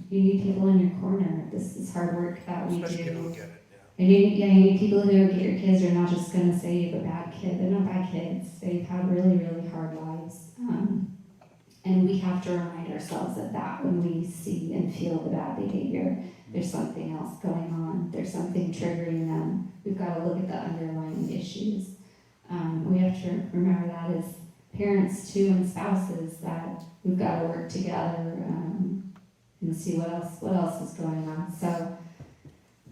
You need people in your corner. This is hard work that we Especially do. people who get it, And you need people who get your kids are not just going to say you have a bad kid. They're not bad kids. They've had really, really hard lives. And we have to remind ourselves of that when we see and feel the bad behavior. There's something else going on. There's something triggering them. We've got to look at the underlying issues. We have to remember that as parents too, and spouses, that we've got to work together and see what else is going on. So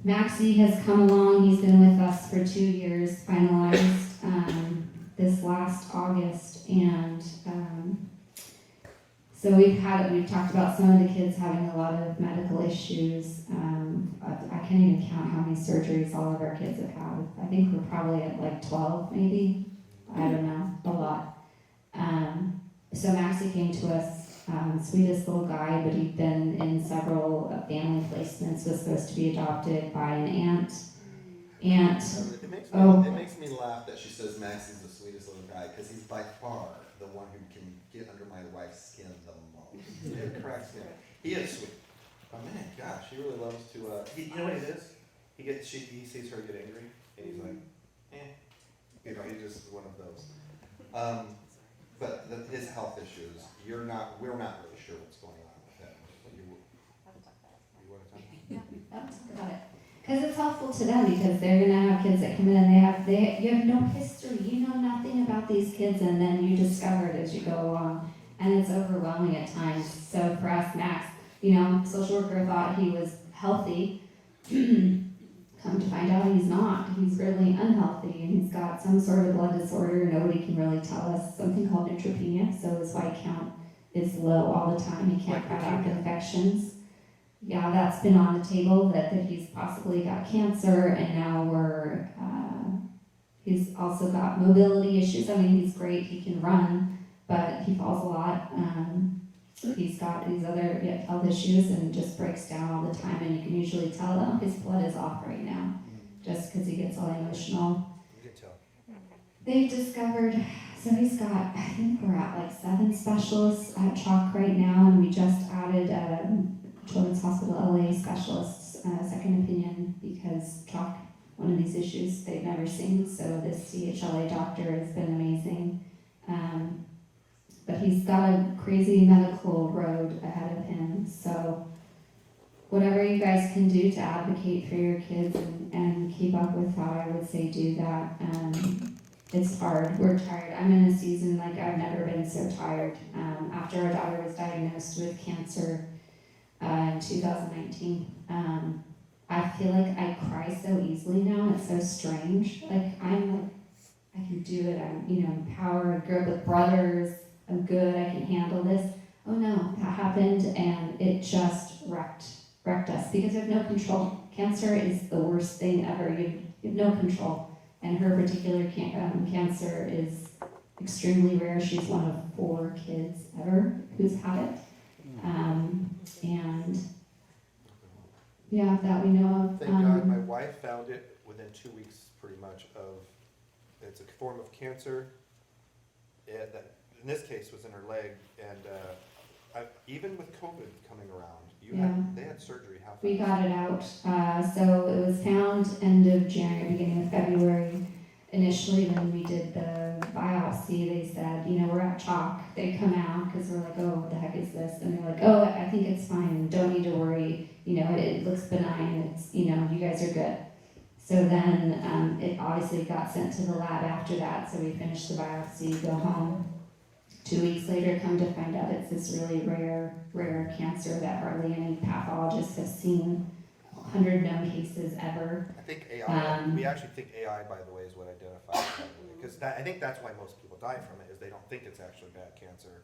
Maxie has come along. He's been with us for 2 years, finalized this last August, and so we've talked about some of the kids having a lot of medical issues. I can't even count how many surgeries all of our kids have had. I think we're probably at like 12 maybe. I don't know, a lot. So Maxie came to us, sweetest little guy, but he'd been in several family placements, was supposed to be adopted by an aunt. It makes me laugh that she says Max is the sweetest little guy, because he's by far the one who can get under my wife's skin the most. It cracks me up. He is sweet. Oh man, gosh, he really loves to. You know what it is? He sees her get angry, and he's like, you know, he's just one of those. But his health issues, we're not really sure what's going on with him. You want to talk about it? Yeah, let's talk about it. Because it's helpful to them, because they're gonna have kids that come in and you have no history, you know nothing about these kids, and then you discover it as you go along, and it's overwhelming at times. So for us, Max, social worker thought he was healthy. Come to find out he's not. He's really unhealthy, and he's got some sort of blood disorder. Nobody can really tell us. Something called neutropenia, so his white count is low all the time. He can't fight off infections. Yeah, that's been on the table, that he's possibly got cancer, and now he's also got mobility issues. I mean, he's great, he can run, but he falls a lot. He's got these other health issues and just breaks down all the time, and you can usually tell his blood is off right now, just because he gets all emotional. You can tell. They've discovered, so he's got, I think we're at like 7 specialists at CHOC right now, and we just added Children's Hospital LA specialists, second opinion, because CHOC one of these issues they've never seen. So this CHLA doctor has been amazing. But he's got a crazy medical road ahead of him. So whatever you guys can do to advocate for your kids and keep up with that, I would say do that. It's hard. We're tired. I'm in a season like I've never been so tired. After our daughter was diagnosed with cancer in 2019, I feel like I cry so easily now. It's so strange. Like I can do it. I'm empowered. I grew up with brothers. I'm good. I can handle this. Oh no, that happened and it just wrecked us because you have no control. Cancer is the worst thing ever. You have no control. And her particular cancer is extremely rare. She's one of 4 kids ever who's had it. And yeah, that we know of. Thank God my wife found it within 2 weeks pretty much it's a form of cancer. That in this case was in her leg, and even with COVID coming around, they had surgery. How fast? We got it out. So it was found end of January, beginning of February. Initially, when we did the biopsy, they said, we're at chalk. They come out because we're like, oh, what the heck is this? And they're like, oh, I think it's fine. Don't need to worry. It looks benign. It's, you guys are good. So then it obviously got sent to the lab after that. So we finished the biopsy, go home. 2 weeks later, come to find out it's this really rare cancer that hardly any pathologists have seen. 100 known cases ever. I think AI, we actually think AI, by the way, is what identifies it. Because I think that's why most people die from it, is they don't think it's actually bad cancer.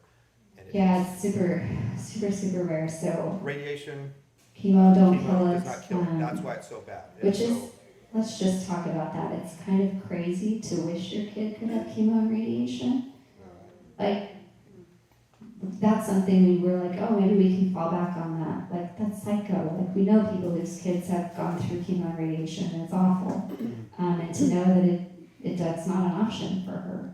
And It's super rare. So radiation, chemo don't kill does it. not kill it. That's why it's so bad. Which is, let's just talk about that. It's kind of crazy to wish your kid could have chemo and radiation. Like, that's something we were like, oh, maybe we can fall back on that. Like, that's psycho. Like, we know people whose kids have gone through chemo and radiation, and it's awful. And to know that that's not an option for her.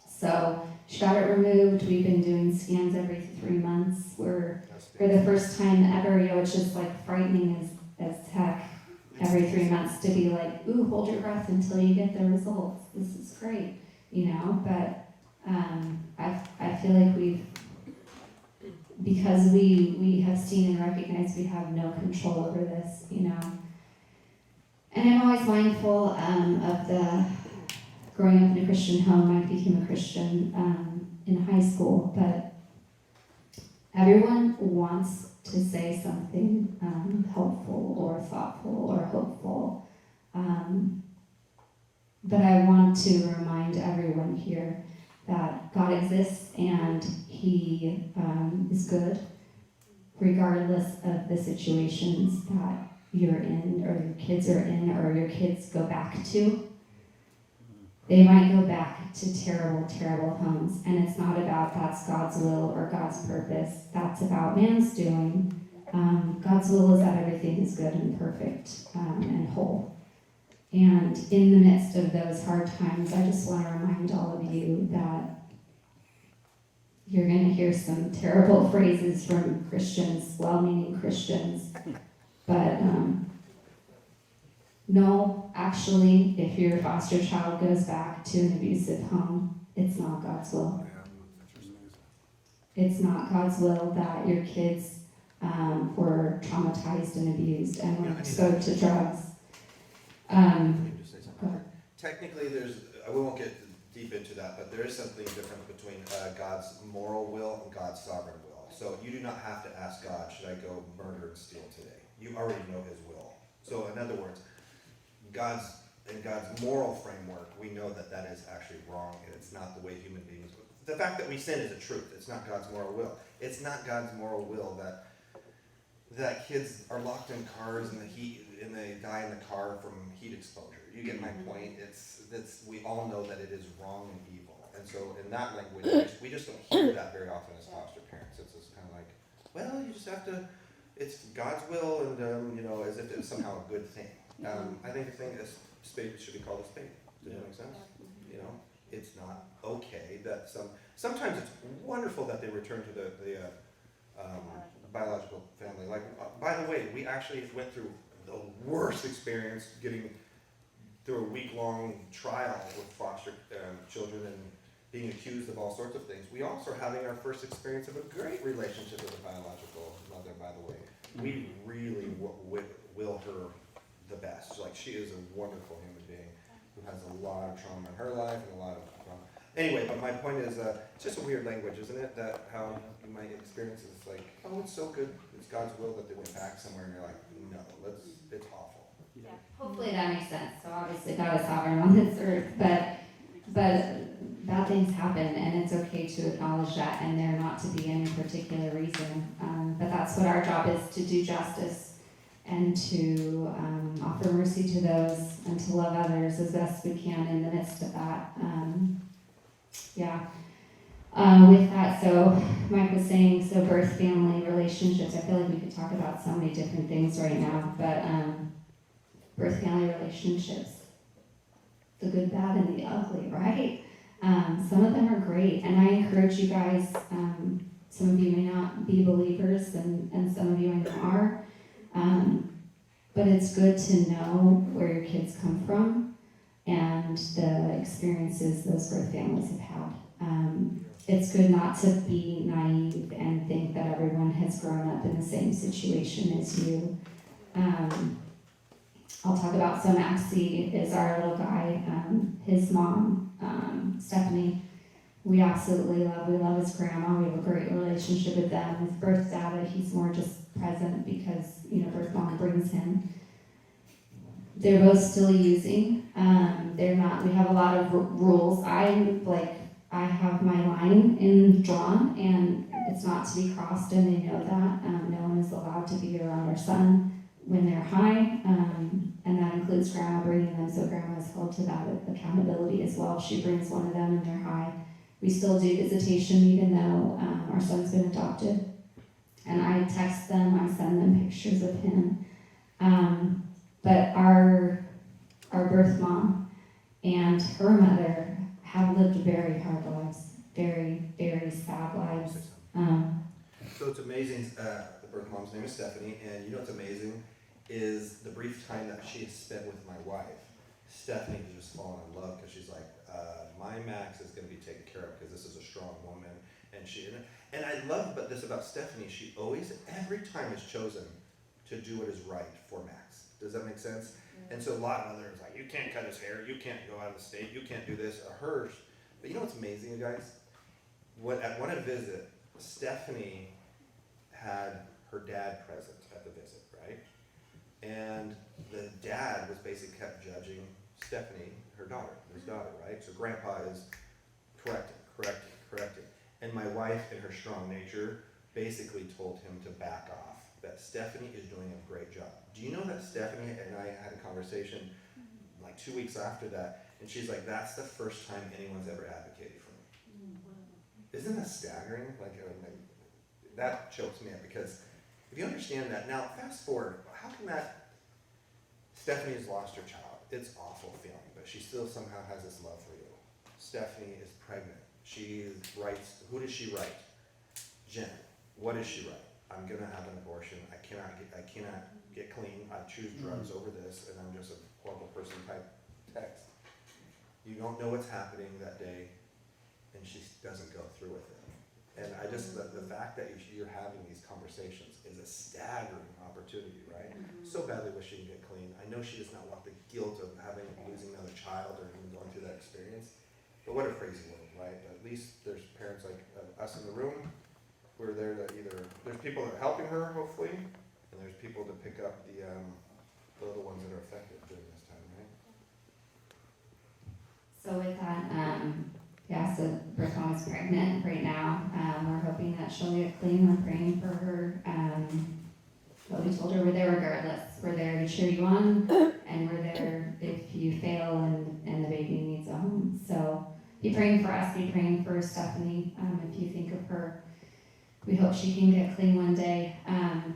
So she got it removed. We've been doing scans every 3 months. For the first time ever, it's just like frightening as heck every 3 months to be like, ooh, hold your breath until you get the results. This is great, but I feel like because we have seen and recognized we have no control over this, And I'm always mindful of the growing up in a Christian home. I became a Christian in high school, but everyone wants to say something helpful or thoughtful or hopeful. But I want to remind everyone here that God exists and He is good, regardless of the situations that you're in or your kids are in or your kids go back to. They might go back to terrible, terrible homes, and it's not about that's God's will or God's purpose. That's about man's doing. God's will is that everything is good and perfect and whole. And in the midst of those hard times, I just want to remind all of you that you're going to hear some terrible phrases from Christians, well-meaning Christians, but no, actually, if your foster child goes back to an abusive home, it's not God's will. It's not God's will that your kids were traumatized and abused and were exposed to drugs. Technically, we won't get deep into that, but there is something different between God's moral will and God's sovereign will. So you do not have to ask God, should I go murder and steal today? You already know His will. So in other words, in God's moral framework, we know that that is actually wrong, and it's not the way human beings. The fact that we sin is a truth. It's not God's moral will. It's not God's moral will that kids are locked in cars in the heat and they die in the car from heat exposure. You get my point? We all know that it is wrong and evil. And so in that language, we just don't hear that very often as foster parents. It's just kind of like, well, you just have to, it's God's will and, as if it's somehow a good thing. I think the thing is, spade should be called a spade. Does that make sense? It's not okay that sometimes it's wonderful that they return to the biological family. Like, by the way, we actually went through the worst experience getting through a week-long trial with foster children and being accused of all sorts of things. We also are having our first experience of a great relationship with a biological mother, by the way. We really will her the best. Like, she is a wonderful human being who has a lot of trauma in her life and a lot of trauma. Anyway, but my point is, it's just a weird language, isn't it? That how you might experience it. It's like, oh, it's so good. It's God's will that they went back somewhere, and you're like, no, it's awful. Yeah. Hopefully that makes sense. So obviously God is sovereign on this earth, but bad things happen, and it's okay to acknowledge that, and there not to be any particular reason. But that's what our job is, to do justice and to offer mercy to those and to love others as best we can in the midst of that. With that, so Mike was saying, so birth, family, relationships. I feel like we could talk about so many different things right now, but birth, family, relationships, the good, bad, and the ugly, right? Some of them are great, and I encourage you guys, some of you may not be believers, and some of you I know are, but it's good to know where your kids come from and the experiences those birth families have had. It's good not to be naive and think that everyone has grown up in the same situation as you. I'll talk about, so Maxie is our little guy, his mom, Stephanie, we absolutely love. We love his grandma. We have a great relationship with them. With birth data, he's more just present because, birth mom brings him. They're both still using. They're not, we have a lot of rules. I have my line drawn, and it's not to be crossed, and they know that. No one is allowed to be around our son when they're high, and that includes grandma bringing them, so grandma is held to that accountability as well. If she brings one of them and they're high, we still do visitation even though our son's been adopted. And I text them, I send them pictures of him. But our birth mom and her mother have lived very hard lives, very, very sad lives. So it's amazing, the birth mom's name is Stephanie, and you know what's amazing is the brief time that she has spent with my wife. Stephanie has just fallen in love because she's like, my Max is going to be taken care of because this is a strong woman. And I love this about Stephanie, she always, every time is chosen to do what is right for Max. Does that make sense? Mm-hmm. And so a lot of others like, you can't cut his hair, you can't go out of the state, you can't do this, or hers. But you know what's amazing, you guys? At one visit, Stephanie had her dad present at the visit, right? And the dad was basically kept judging Stephanie, his daughter, right? So grandpa is correcting. And my wife, in her strong nature, basically told him to back off, that Stephanie is doing a great job. Do you know that Stephanie and I had a conversation like 2 weeks after that, and she's like, that's the first time anyone's ever advocated for me. Isn't that staggering? That chokes me up, because if you understand that, now fast forward, how can that, Stephanie has lost her child. It's awful feeling, but she still somehow has this love for you. Stephanie is pregnant. She writes, who does she write? Jen. What does she write? I'm gonna have an abortion. I cannot get clean. I choose drugs over this, and I'm just a horrible person type text. You don't know what's happening that day, and she doesn't go through with it. And I just, the fact that you're having these conversations is a staggering opportunity, right? Mm-hmm. So badly wish she can get clean. I know she does not want the guilt of losing another child or even going through that experience. But what a crazy world, right? But at least there's parents like us in the room who are there that there's people that are helping her, hopefully, and there's people to pick up the little ones that are affected during this time, right? So with that, so birth mom is pregnant right now. We're hoping that she'll get clean. We're praying for her. But we told her we're there regardless. We're there to cheer you on, and we're there if you fail and the baby needs a home. So be praying for us. Be praying for Stephanie. If you think of her, we hope she can get clean one day.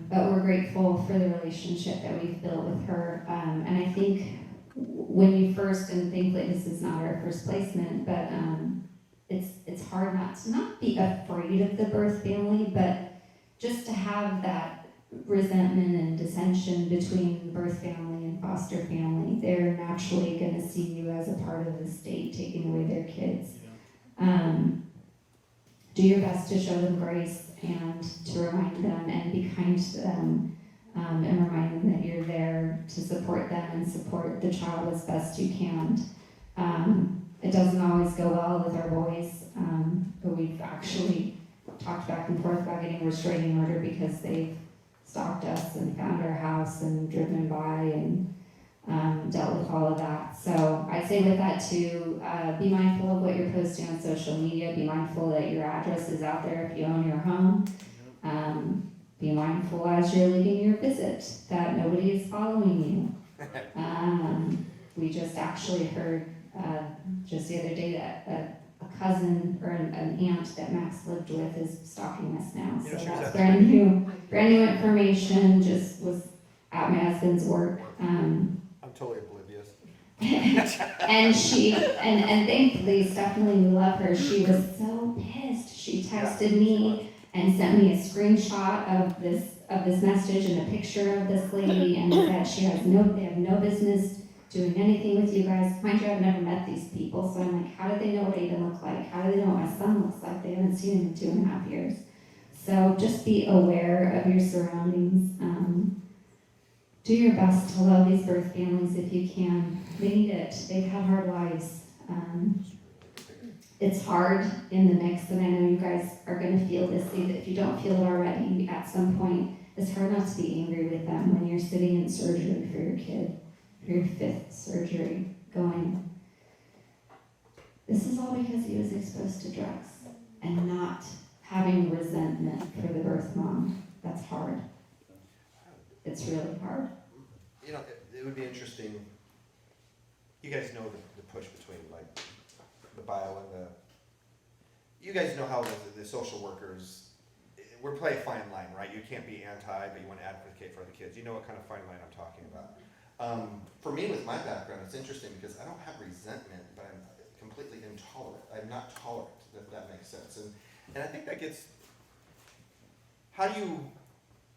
But we're grateful for the relationship that we've built with her. And I think when you first, and thankfully this is not our first placement, but it's hard not to not be afraid of the birth family, but just to have that resentment and dissension between birth family and foster family. They're naturally gonna see you as a part of the state taking away their kids. Do your best to show them grace and to remind them and be kind to them, and remind them that you're there to support them and support the child as best you can. It doesn't always go well with our boys, but we've actually talked back and forth about getting a restraining order because they've stalked us and found our house and driven by and dealt with all of that. So I'd say with that too, be mindful of what you're posting on social media. Be mindful that your address is out there if you own your home. Be mindful as you're leaving your visit that nobody is following you. We just actually heard just the other day that a cousin or an aunt that Max lived with is stalking us now. So Yeah, sure, that's that's brand new information. Just was at my husband's work. I'm totally oblivious. And she, and thankfully, Stephanie, we love her, she was so pissed. She texted me and sent me a screenshot of this message and a picture of this lady and said they have no business doing anything with you guys. Mind you, I've never met these people, so I'm like, how do they know what I even look like? How do they know what my son looks like? They haven't seen him in 2.5 years. So just be aware of your surroundings. Do your best to love these birth families if you can. They need it. They've had hard lives. It's hard in the mix, and I know you guys are going to feel this. If you don't feel it already, at some point, it's hard not to be angry with them when you're sitting in surgery for your kid, your 5th surgery, going, this is all because he was exposed to drugs, and not having resentment for the birth mom. That's hard. It's really hard. You know, it would be interesting. You guys know the push between like the bio and the. You guys know how the social workers. We're playing a fine line, right? You can't be anti, but you want to advocate for the kids. You know what kind of fine line I'm talking about. For me, with my background, it's interesting because I don't have resentment, but I'm completely intolerant. I'm not tolerant. If that makes sense, and I think that gets. How do you,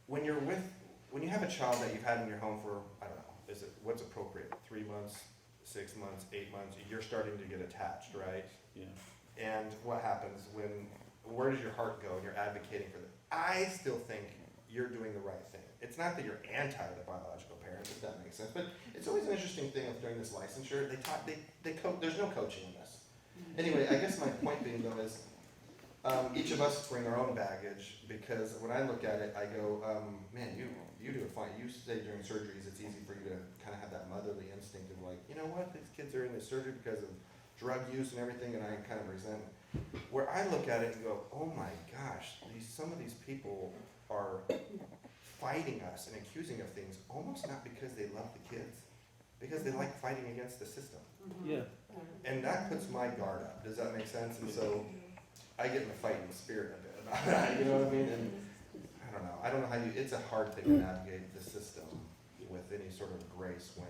when you have a child that you've had in your home for, I don't know, what's appropriate? 3 months, 6 months, 8 months, you're starting to get attached, right? Yeah. And what happens where does your heart go when you're advocating for them? I still think you're doing the right thing. It's not that you're anti the biological parents, if that makes sense, but it's always an interesting thing during this licensure, there's no coaching in this. Anyway, I guess my point being though is, each of us bring our own baggage, because when I look at it, I go, man, you do it fine. You say during surgeries, it's easy for you to kind of have that motherly instinct of like, you know what, these kids are in this surgery because of drug use and everything, and I kind of resent it. Where I look at it and go, oh my gosh, some of these people are fighting us and accusing of things almost not because they love the kids, because they like fighting against the system. Yeah. And that puts my guard up. Does that make sense? And so I get in the fighting spirit a bit about that, you know what I mean? And I don't know how it's a hard thing to navigate the system with any sort of grace when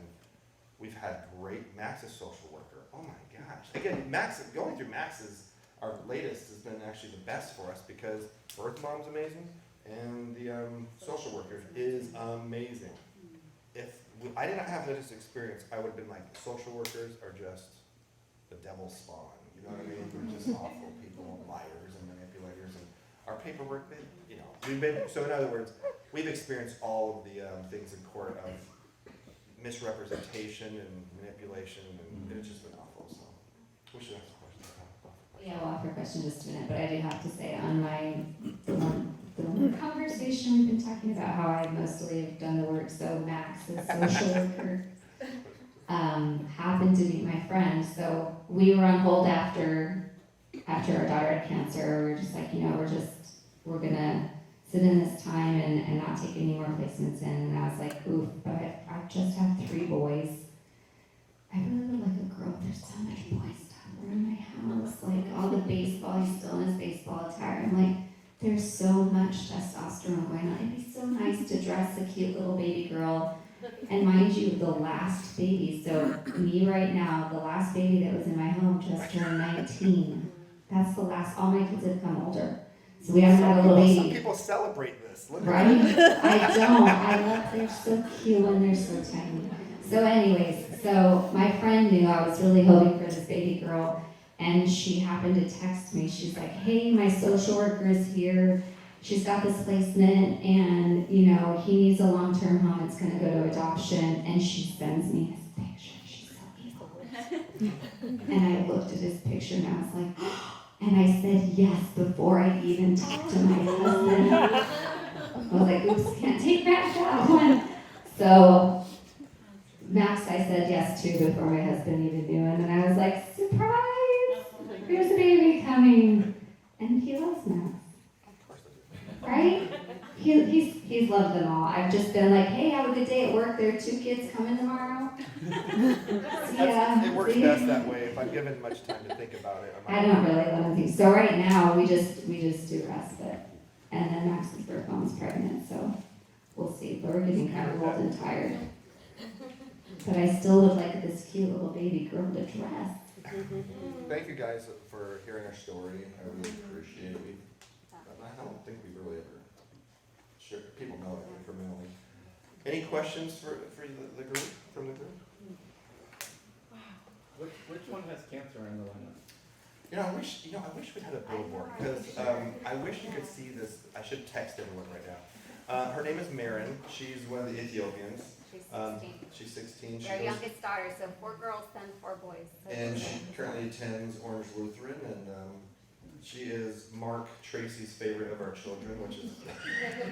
we've had Max is social worker. Oh my gosh. Again, going through our latest has been actually the best for us because birth mom's amazing and the social worker is amazing. If I didn't have this experience, I would have been like, social workers are just the devil's spawn. You know what I mean? They're just awful people, liars and manipulators, and our paperwork, so in other words, we've experienced all of the things in court of misrepresentation and manipulation, and it's just been awful, so we should ask a question. Yeah, I'll offer a question in just a minute, but I do have to say on the one conversation we've been talking about how I mostly have done the work, so Max, the social worker, happened to be my friend, so we were on hold after our daughter had cancer. We were just like, we're gonna sit in this time and not take any more placements in, and I was like, oof, but I just have 3 boys. I really would like a girl. There's so much boy stuff around my house, like all the baseball, he's still in his baseball attire. I'm like, there's so much testosterone going on. It'd be so nice to dress a cute little baby girl. And mind you, the last baby, so me right now, the last baby that was in my home just turned 19. That's the last, all my kids have come older. So we haven't had a little Some baby. people celebrate this. Look at Right? I don't. I love, they're so cute when they're so tiny. So anyways, so my friend knew I was really hoping for this baby girl, and she happened to text me. She's like, hey, my social worker is here. She's got this placement, and, you know, he needs a long-term home. It's gonna go to adoption. And she sends me his picture. She's so evil. And I looked at his picture, and I was like, and I said yes before I even talked to my husband. I was like, oops, can't take back that one. So Max, I said yes to before my husband even knew, and then I was like, surprise! There's a baby coming, and he loves Max, right? He's loved them all. I've just been like, hey, have a good day at work. There are 2 kids coming tomorrow. It works best that way. If I'm given much time to think about it, I don't really let him think. So right now we just do respite, and then Max's birth mom's pregnant, so we'll see. But we're getting kind of old and tired. But I still would like this cute little baby girl to dress. Thank you guys for hearing our story. I really appreciate it. I don't think we really ever shared. People know it incrementally. Any questions for the group, from the group? Which one has cancer in the lineup? I wish we had a billboard, because I wish you could see this. I should text everyone right now. Her name is Marin. She's one of the Ethiopians. She's 16. She's 16. She Their goes, youngest daughter, so 4 girls, then 4 boys. and she currently attends Orange Lutheran, and she is Mark Tracy's favorite of our children, which is,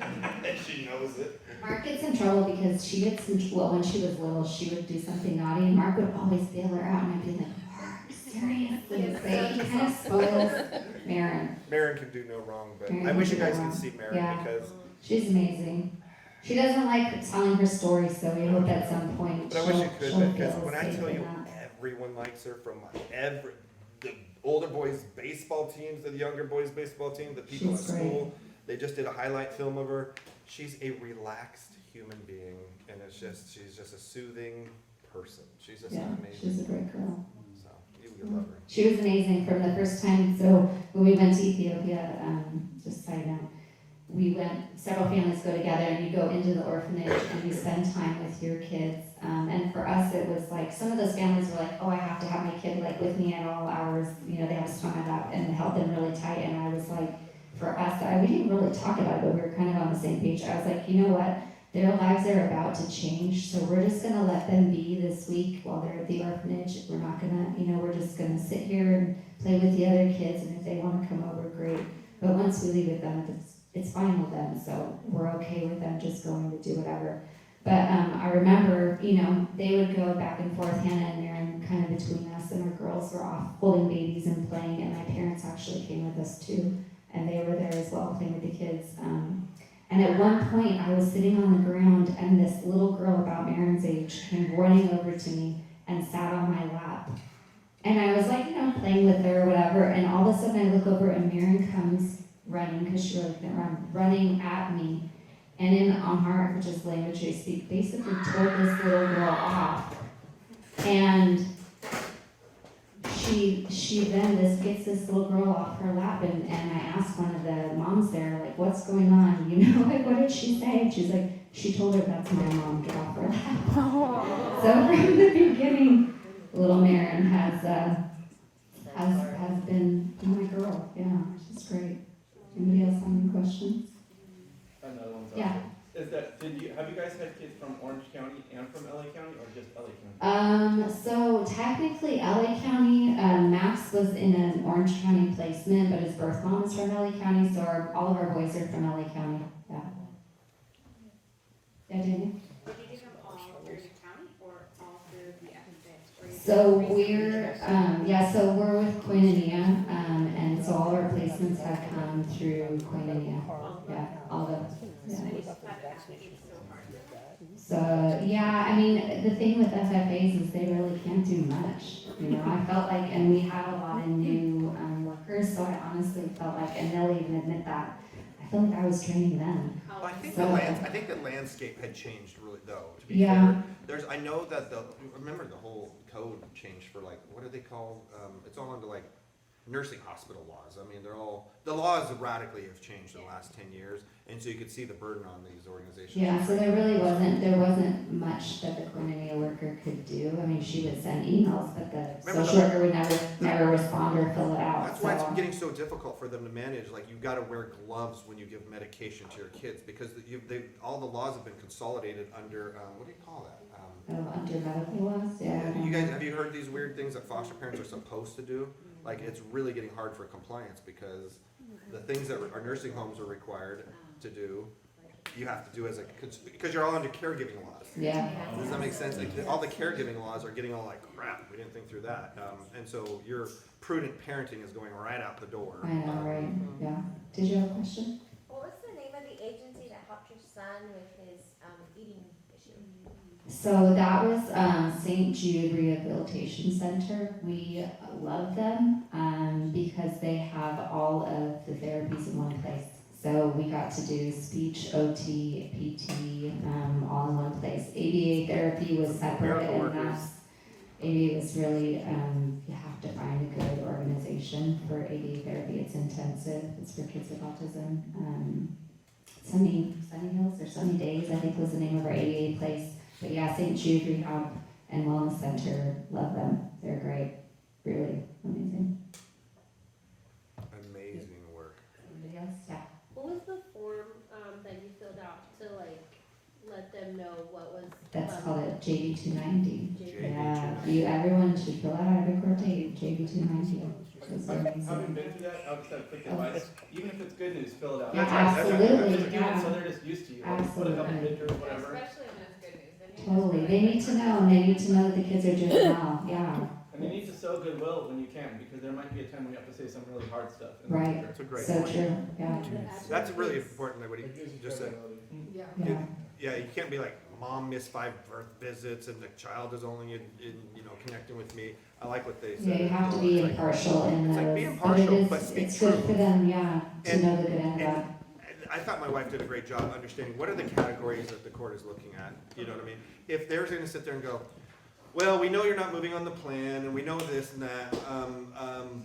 and she knows it. Mark gets in trouble because she gets in, well, when she was little, she would do something naughty, and Mark would always bail her out, and I'd be like, Mark, seriously? So he kind of spoils Marin. Marin can do no wrong, but Marin I wish you can do guys no could wrong. see Marin Yeah. because. She's amazing. She doesn't like telling her story, so we hope at some point But I wish you could, she'll because feel when I safe tell you enough. everyone likes her, from the older boys' baseball teams, the younger boys' baseball team, the people She's at school, they just did a highlight film of her. She's a relaxed human being, and she's just a soothing person. She's just Yeah, amazing. she's a great girl. So you would love her. She was amazing from the first time. So when we went to Ethiopia, just side note, we went, several families go together and you go into the orphanage and you spend time with your kids. And for us, it was like, some of those families were like, oh, I have to have my kid like with me at all hours. You know, they have to swim my lap and held them really tight. And I was like, for us, we didn't really talk about it, but we were kind of on the same page. I was like, you know what? Their lives are about to change, so we're just gonna let them be this week while they're at the orphanage. We're not gonna, we're just gonna sit here and play with the other kids, and if they wanna come over, great. But once we leave with them, it's fine with them, so we're okay with them just going to do whatever. But I remember, they would go back and forth, Hannah and Marin, kind of between us, and our girls were off holding babies and playing, and my parents actually came with us too, and they were there as well, playing with the kids. And at one point, I was sitting on the ground, and this little girl about Marin's age came running over to me and sat on my lap. And I was like, playing with her or whatever, and all of a sudden I look over and Marin comes running, because she really couldn't run, running at me. And in Amharic, which is the language they speak, basically told this little girl off. And she then gets this little girl off her lap, and I asked one of the moms there, like, what's going on? Like, what did she say? And she's like, she told her, that's my mom, get off her lap. So from the beginning, little Marin has been my girl. Yeah, she's great. Anybody else have any questions? Another one's Yeah. Is that, have you guys had kids from Orange County and from LA County, or just LA County? So technically LA County, Max was in an Orange County placement, but his birth mom is from LA County, so all of our boys are from LA County, yeah. Yeah, Daniel? Did you do them all through the county or all through the FFA? So we're with Koinonia, and so all our placements have come through Koinonia, yeah, all the, yeah. So, the thing with FFAs is they really can't do much, I felt like, and we had a lot of new workers, so I honestly felt like, and they'll even admit that, I feel like I was training them. Well, I think So- I think the landscape had changed really, though, to be Yeah. fair. I know that remember the whole code changed for, like, what are they called? It's all under, like, nursing hospital laws. I mean, the laws radically have changed in the last 10 years, and so you could see the burden on these organizations. Yeah, so there wasn't much that the coordinating worker could do. I mean, she would send emails, but the Remember social worker would never respond or fill it out, That's why so. it's getting so difficult for them to manage. Like, you've got to wear gloves when you give medication to your kids because all the laws have been consolidated under, what do you call that? Oh, under medical laws, yeah. You guys, have you heard these weird things that foster parents are supposed to do? Like, it's really getting hard for compliance because the things that our nursing homes are required to do, you have to do because you're all under caregiving laws. Yeah, Does that make sense? Like, all the caregiving laws are getting all like, crap, we didn't think through that. And so your prudent parenting is going right out the door. I know, right, yeah. Did you have a question? What was the name of the agency that helped your son with his eating issue? So that was St. Jude Rehabilitation Center. We love them because they have all of the therapies in one place. So we got to do speech, OT, PT, all in one place. ABA therapy was separate, Miracle and workers. ABA was really, you have to find a good organization for ABA therapy. It's intensive. It's for kids with autism. Sunny Hills or Sunny Days, I think was the name of our ABA place. But yeah, St. Jude Rehab and Wellness Center, love them. They're great. Really amazing. Amazing work. Anybody else? Yeah. What was the form that you filled out to like let them know what was? That's called a JV 290. JV Yeah, everyone should fill out every court date, JV 290. It's Having amazing. been through that, I would say quick advice, even if it's good news, fill it out. Yeah, That's right. absolutely, Just do it yeah. so they're just used to you. Like, put a couple Absolutely. pictures, whatever. Especially when it's good news. Then you Totally. just They need to know. And they need to know that the kids are doing well. Yeah. And you need to sow goodwill when you can, because there might be a time when you have to say some really hard stuff. in the Right. future. That's a great So point. true. Yeah. That's really important, like what he just said. Yeah. Yeah. Yeah, you can't be like, mom missed 5 birth visits and the child is only in connecting with me. I like what they said. Yeah, you have to be It's like- impartial in it's those. like be but impartial, it is, but speak it's good truth. for them, yeah, to And- know the good and the and- bad. I thought my wife did a great job understanding what are the categories that the court is looking at. You know what I mean? If they're going to sit there and go, well, we know you're not moving on the plan, and we know this and that,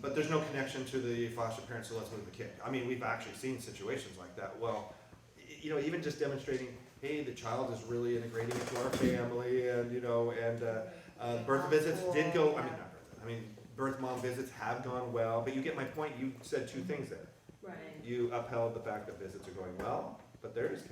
but there's no connection to the foster parent, so let's move the kid. I mean, we've actually seen situations like that. Well, even just demonstrating, hey, the child is really integrating into our family, and birth visits did go. I mean, not birth. I mean, birth mom visits have gone well. But you get my point. You said 2 things there. Right. You upheld the fact that visits are going well, but they're just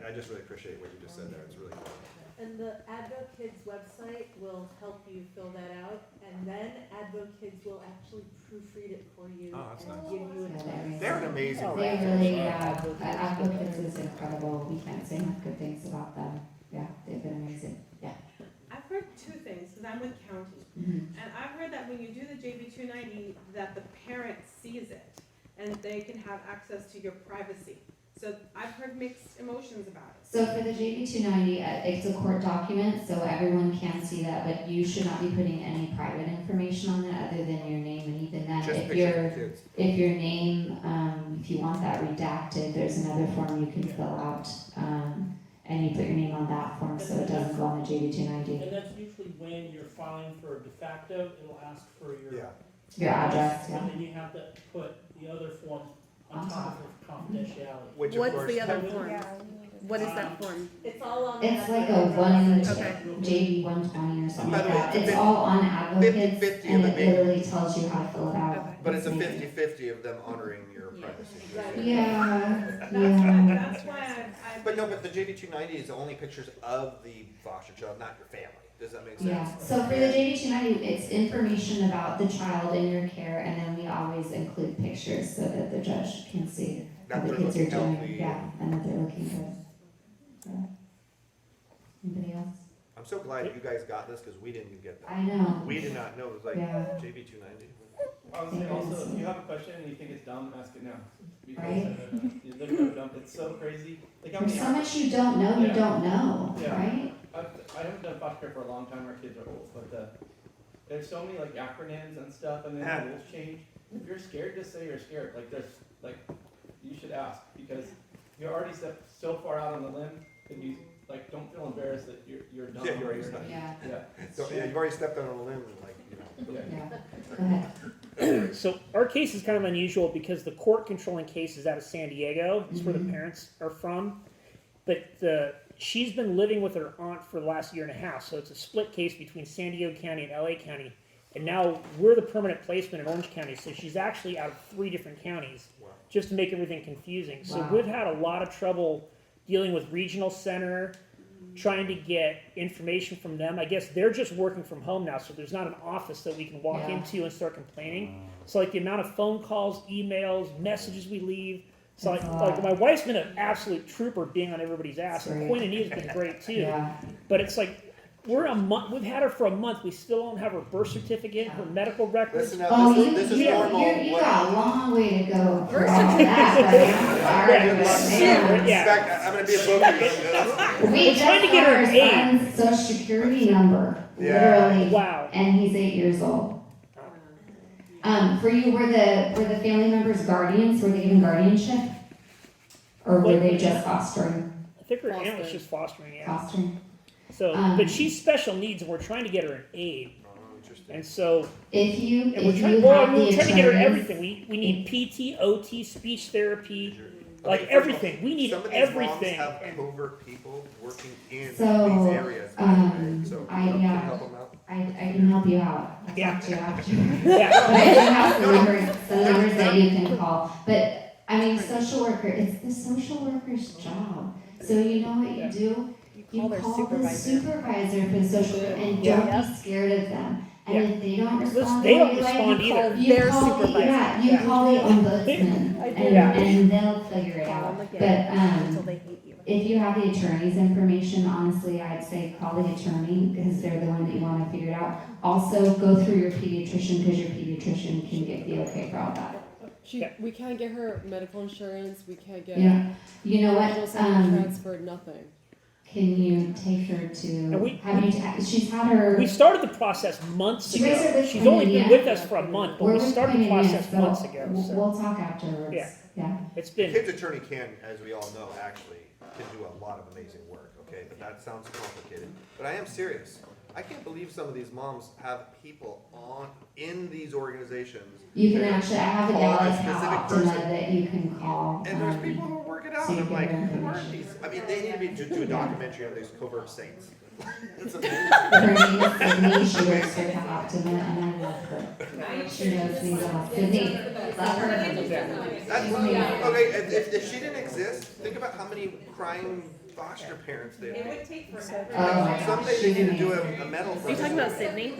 I just really appreciate what you just said there. It's really cool. And the AdvoKids website will help you fill that out, and then AdvoKids will actually proofread it for you Oh, that's and nice. give you Yeah, They're an amazing. They really, Advocates is incredible. We can't say enough good things about them. Yeah, they've been amazing. Yeah. I've heard 2 things, because I'm with county. Mhm. And I've heard that when you do the JV 290, that the parent sees it, and they can have access to your privacy. So I've heard mixed emotions about it. So for the JV 290, it's a court document, so everyone can see that, but you should not be putting any private information on it other than your name, and even then, Just if pictures of kids. your name, if you want that redacted, there's another form you can fill out, and you put your name on that form, so it doesn't go on the JV 290. And that's usually when you're filing for a de facto, it'll ask for your. Yeah. Your address, yeah. And then you have to put the other form on top of confidentiality. Which of What's course. the other That form? What is that form? It's all on. It's the- like a one, Okay. JV 120 or something By like the way, that. it's It's all on Advocates, 50-50 and of it the literally tells you how to fill it out. But it's a amazing. 50-50 of them honoring your privacy. Yeah, That's yeah. why I've. But no, but the JV 290 is only pictures of the foster child, not your family. Does that make sense? Yeah, so for the JV 290, it's information about the child in your care, and then we always include pictures so that the judge can see how That the they're kids are looking doing. healthy. Yeah, and that they're looking good. Yeah. Anybody else? I'm so glad you guys got this because we didn't even get that. I know. We did not know. It was like Yeah. JV 290. I would say also, if you have a question and you think it's dumb, ask it now. Because Right. they're so dumb. It's so crazy. Like how There's many so much you don't know, you Yeah. don't know, Yeah. right? I haven't done foster care for a long time. Our kids are old, but there's so many like acronyms and stuff, and then Yeah. the rules change. If you're scared, just say you're scared. You should ask because you're already so far out on the limb that you don't feel embarrassed that you're dumb. Yeah, you're already or stuck. Yeah, Yeah, So, yeah, you've already stepped on a limb, like, yeah. yeah. Go ahead. So our case is kind of unusual because the court controlling case is out of San Diego. It's where the parents are from. But she's been living with her aunt for the last year and a half. So it's a split case between San Diego County and LA County. And now we're the permanent placement in Orange County. So she's actually out of 3 different counties just to make everything confusing. So we've had a lot of trouble dealing with regional center, trying to get information from them. I guess they're just working from home now, so there's not an office that we can walk into and start complaining. So like the amount of phone calls, emails, messages we leave. So like my wife's been an absolute trooper being on everybody's ass, and Koinonia has been great too. But it's like we've had her for a month. We still don't have her birth certificate, her medical records. Listen up, this is you normal. you got a long way to go for all of that, buddy. I'm sorry, In fact, I'm gonna be a bookie. We just trying to get got her our an son's social security number, Yeah. literally, Wow. and he's 8 years old. For you, were the family members guardians? Were they given guardianship, or were they just fostering? I think her aunt was just fostering, Fostering. So, but she's special needs, and we're trying to get her an aid. Oh, interesting. And so, If you and we're if trying, you well, have we're the trying to get her attorneys- everything. We need PT, OT, speech therapy, like Okay, first of all, everything. We need some of these everything. moms have And covert people working in So, these areas. So I- can you yeah. help them out? I can help you out. I'll Yeah. talk to you after. yeah, But I do have some numbers that you can call. But, I mean, social worker, it's the social worker's job. So you know what you do? You call the supervisor for the social, and don't be scared of them. And if they don't respond they the don't way you like, respond you call, either. you Their call the, supervisor. yeah, you Yeah. call the ombudsman, Yeah. and they'll figure it out. But, Until they hate you. if you have the attorney's information, honestly, I'd say call the attorney, because they're the one that you wanna figure it out. Also, go through your pediatrician, because your pediatrician can get the okay for all that. We can't get her medical insurance, we can't get Yeah, you know medical what, center transferred, nothing. can you take her to, we- she's had her. we started the process months She raised her ago. with She's only been Koinonia. with us for a month, but We're we with started the Koinonia, process so months ago. So We'll talk afterwards. Yeah. Yeah. it's The been kid's attorney can, as we all know, actually, can do a lot of amazing work, okay? But that sounds complicated. But I am serious. I can't believe some of these moms have people in these organizations. You can that actually, I have a call gal a at Cal specific Optima person. that you can call. And there's people who work it out. so you I'm get like, her who are information. these? I mean, they need to do a documentary on these covert saints. It's amazing. Her name is Sydney, she works for Cal Optima, and I love her. She knows me well. Sydney, love her. That's, okay, if she didn't exist, think about how many crime foster parents they It have. would take forever. Oh my gosh. Someday they need to do a medal for Are you talking this. about Sydney?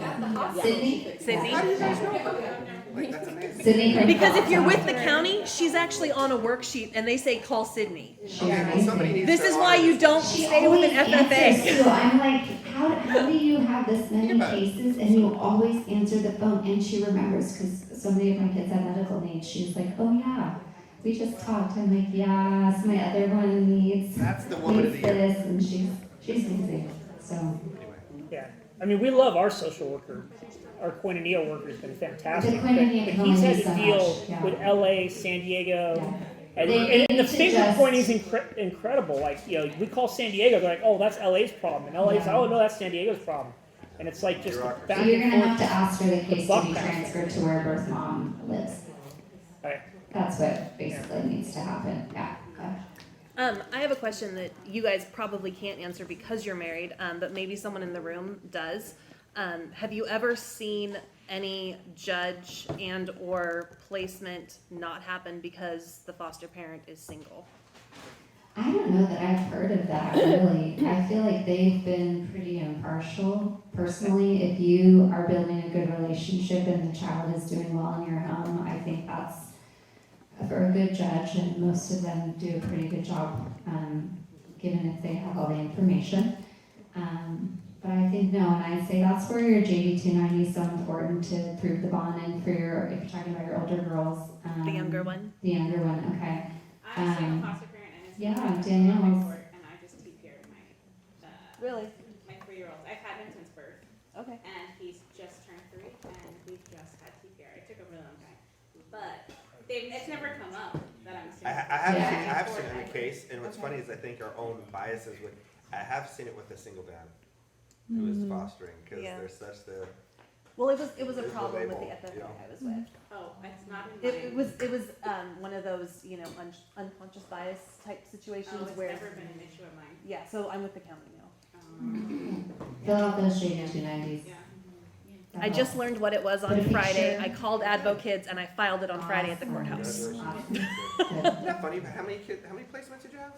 Sydney? Sydney? How do you guys know about that? Like, that's amazing. Sydney from Because if you're Cal with the Optima. county, she's actually on a worksheet and they say call Sydney. She's Okay, well, somebody amazing. needs This to is why honor you this. don't She stay with always an answers FFA. too. I'm like, how do you have this many Think about it. cases and you always answer the phone? And she remembers, because so many of my kids have medical needs. She's like, oh yeah, we just talked. I'm like, yes, my other one needs That's the woman of the year. this, and she's amazing. So Anyway. yeah. I mean, we love our social worker. Our Koinonia worker has been fantastic. The Koinonia but he's had to so deal much, yeah. with LA, San Diego. Yeah. And, They and the need to finger just- pointing is incredible. Like, you know, we call San Diego, they're like, oh, that's LA's problem. And LA's, Yeah. oh, no, that's San Diego's problem. And it's like just Bureaucracy. back So you're and gonna forth. have to ask for the case to buck be pass. transferred to where birth mom lives. Right. That's what basically needs to happen. Yeah. I have a question that you guys probably can't answer because you're married, but maybe someone in the room does. Have you ever seen any judge and or placement not happen because the foster parent is single? I don't know that I've heard of that really. I feel like they've been pretty impartial. Personally, if you are building a good relationship and the child is doing well in your home, I think that's for a good judge, and most of them do a pretty good job, given if they have all the information. But I think no, and I'd say that's where your JV 290 is so important to prove the bond, and for your, if you're talking about your older girls. The younger one? The younger one, okay. I'm a single foster parent and it's yeah, been my Danielle's- court, and I just take care of Really? my 3-year-old. I've had him since birth, Okay. and he's just turned 3, and we've just had TPR. It took a really long time, but it's never come up that I'm single. I have seen it in a case, and what's funny is I think our own biases would, I have seen it with a single dad who is fostering, because Yeah. there's such the Well, it was a It's problem with the label, FFA yeah. I was with. Oh, it's not in It was one of those, you know, unconscious bias type situations where. been an issue of mine. Yeah, so I'm with the county now. Fill out those JV-290s. Yeah. I just learned what it was But on if you Friday. share- I called Advo-Kids and I filed it on Friday at the Awesome. courthouse. Congratulations. Awesome. Isn't that funny? How many placements did you have?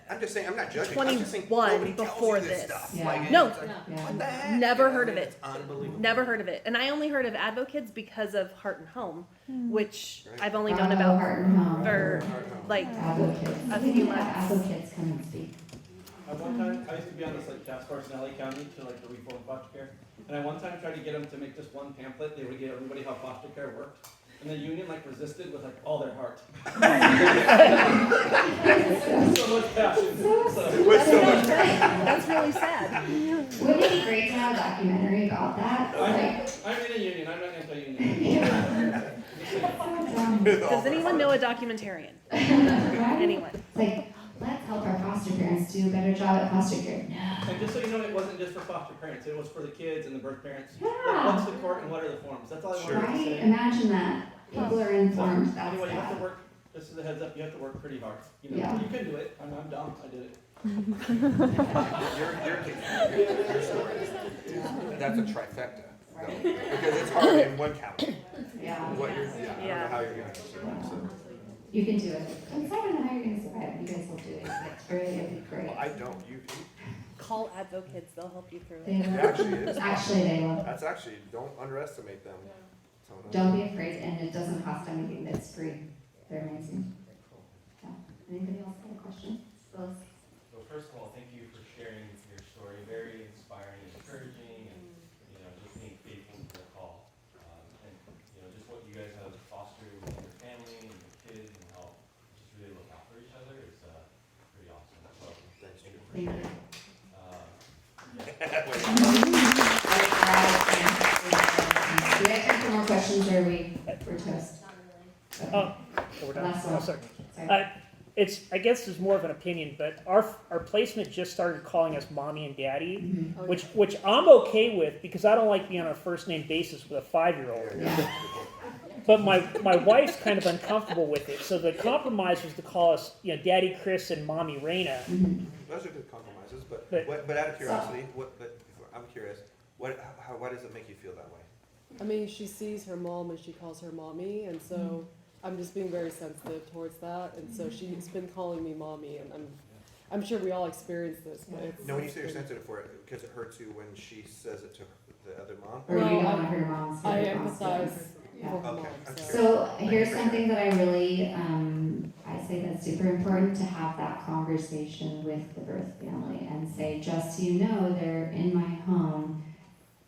I'm just saying, I'm not judging. I'm just saying 21 nobody tells before you this this. stuff. Yeah. Like, No. it's like, Yeah. what the heck? Never You know, heard of It's it. unbelievable. Never heard of it. And I only heard of Advo-Kids because of Heart and Home, which Right. I've only known Oh, about Heart and Home. for like Advocates. a few Yeah, months. Advocates come and speak. At one time, I used to be on this like task force in LA County to like the reform foster care. And I one time tried to get them to make just one pamphlet. They would get everybody how foster care worked. And the union like resisted with like all their heart. So much passion. So, It was so much. That's really sad. Wouldn't it be great to have a documentary about that? Like, I'm in a union, I'm not anti-union. Does anyone know a documentarian? right? Anyone? It's like, let's help our foster parents do a better job at foster care. No. And just so you know, it wasn't just for foster parents, it was for the kids and the birth parents. Like, Yeah. what's the court and what are the forms? That's all I wanted to Right? say. Imagine that. People are informed. That's Anyway, you have to bad. work, just as a heads up, you have to work pretty hard. You know, Yeah. you can do it. I'm dumb, I did it. Your story. That's a trifecta. though, Because it's hard in one county. Yeah. What you're, I don't know how you're gonna survive, so. You can do it. I'm sorry, I don't know how you're gonna survive. You guys will do it. It's really, it'd be great. Well, I don't, you, Call Advo-Kids, they'll help you through They it. it will. actually is. Actually, they will. That's actually, don't underestimate them. So, no. Don't be afraid, and it doesn't cost anything. It's free. They're amazing. Yeah. Anybody else have a question? Phyllis? So first of all, thank you for sharing your story. Very inspiring and encouraging, and you know, just being faithful to the call. And you know, just what you guys have fostered with your family and your kids, and how just really look out for each other is pretty awesome. So Thanks, thank you for Thank you. sharing. Do we have time for more questions, or we're toast? Oh, we're done. Last one. Oh, sorry. Sorry. I guess it's more of an opinion, but our placement just started calling us mommy and daddy, Mhm. which I'm okay with because I don't like being on a first name basis with a 5-year-old. Yeah. But my wife's kind of uncomfortable with it, so the compromise was to call us, Daddy Chris and Mommy Raina. Mhm. Those are good compromises, but But- out of curiosity, I'm curious, why does it make you feel that way? I mean, she sees her mom and she calls her mommy, and so I'm just being very sensitive towards that, and so she's been calling me mommy, and I'm sure we all experience this, but it's. No, when you say you're sensitive for it, because it hurts you when she says it to the other mom? Or you Well, don't want to hurt your mom's. I your mom's empathize feelings. for Yeah. her Okay, mom, I'm so. So here's something that I really, I say that's super important to have that conversation with the birth family and say, just so you know, they're in my home.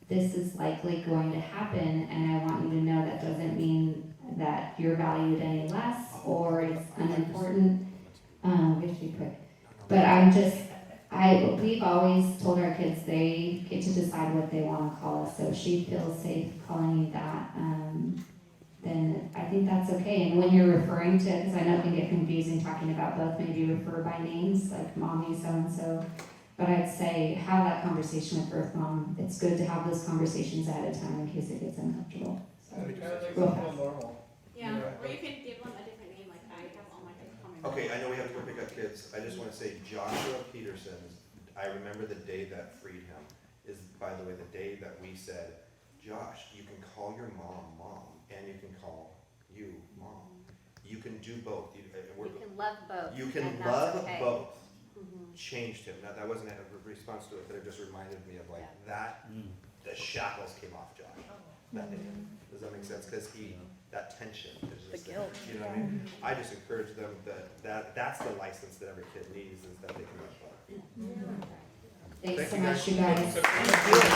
This is likely going to happen, and I want you to know that doesn't mean that you're valued any less or it's unimportant. We have to be quick. But we've always told our kids they get to decide what they want to call us. So if she feels safe calling you that, then I think that's okay. And when you're referring to, because I know it can get confusing talking about both, maybe refer by names, like mommy so-and-so. But I'd say have that conversation with birth mom. It's good to have those conversations ahead of time in case it gets uncomfortable. So, It kind of makes Real it feel fast. normal. Yeah, Yeah. or you can give them a different name, like I have all my kids call me. Okay, I know we have to go pick up kids. I just want to say Joshua Peterson, I remember the day that freed him, is, by the way, the day that we said, Josh, you can call your mom, and you can call you, mom. You can do both. You can love both. You can and that's love okay. both. Mhm. Changed him. Now, that wasn't a response to it, but it just reminded me of like that, the shackles came off Josh that day. Does that make sense? Because that tension is just The there. guilt. You know what I mean? I just encourage them that's the license that every kid needs, is that they can love both. thanks Thank so you, much, guys. you guys. Thank you.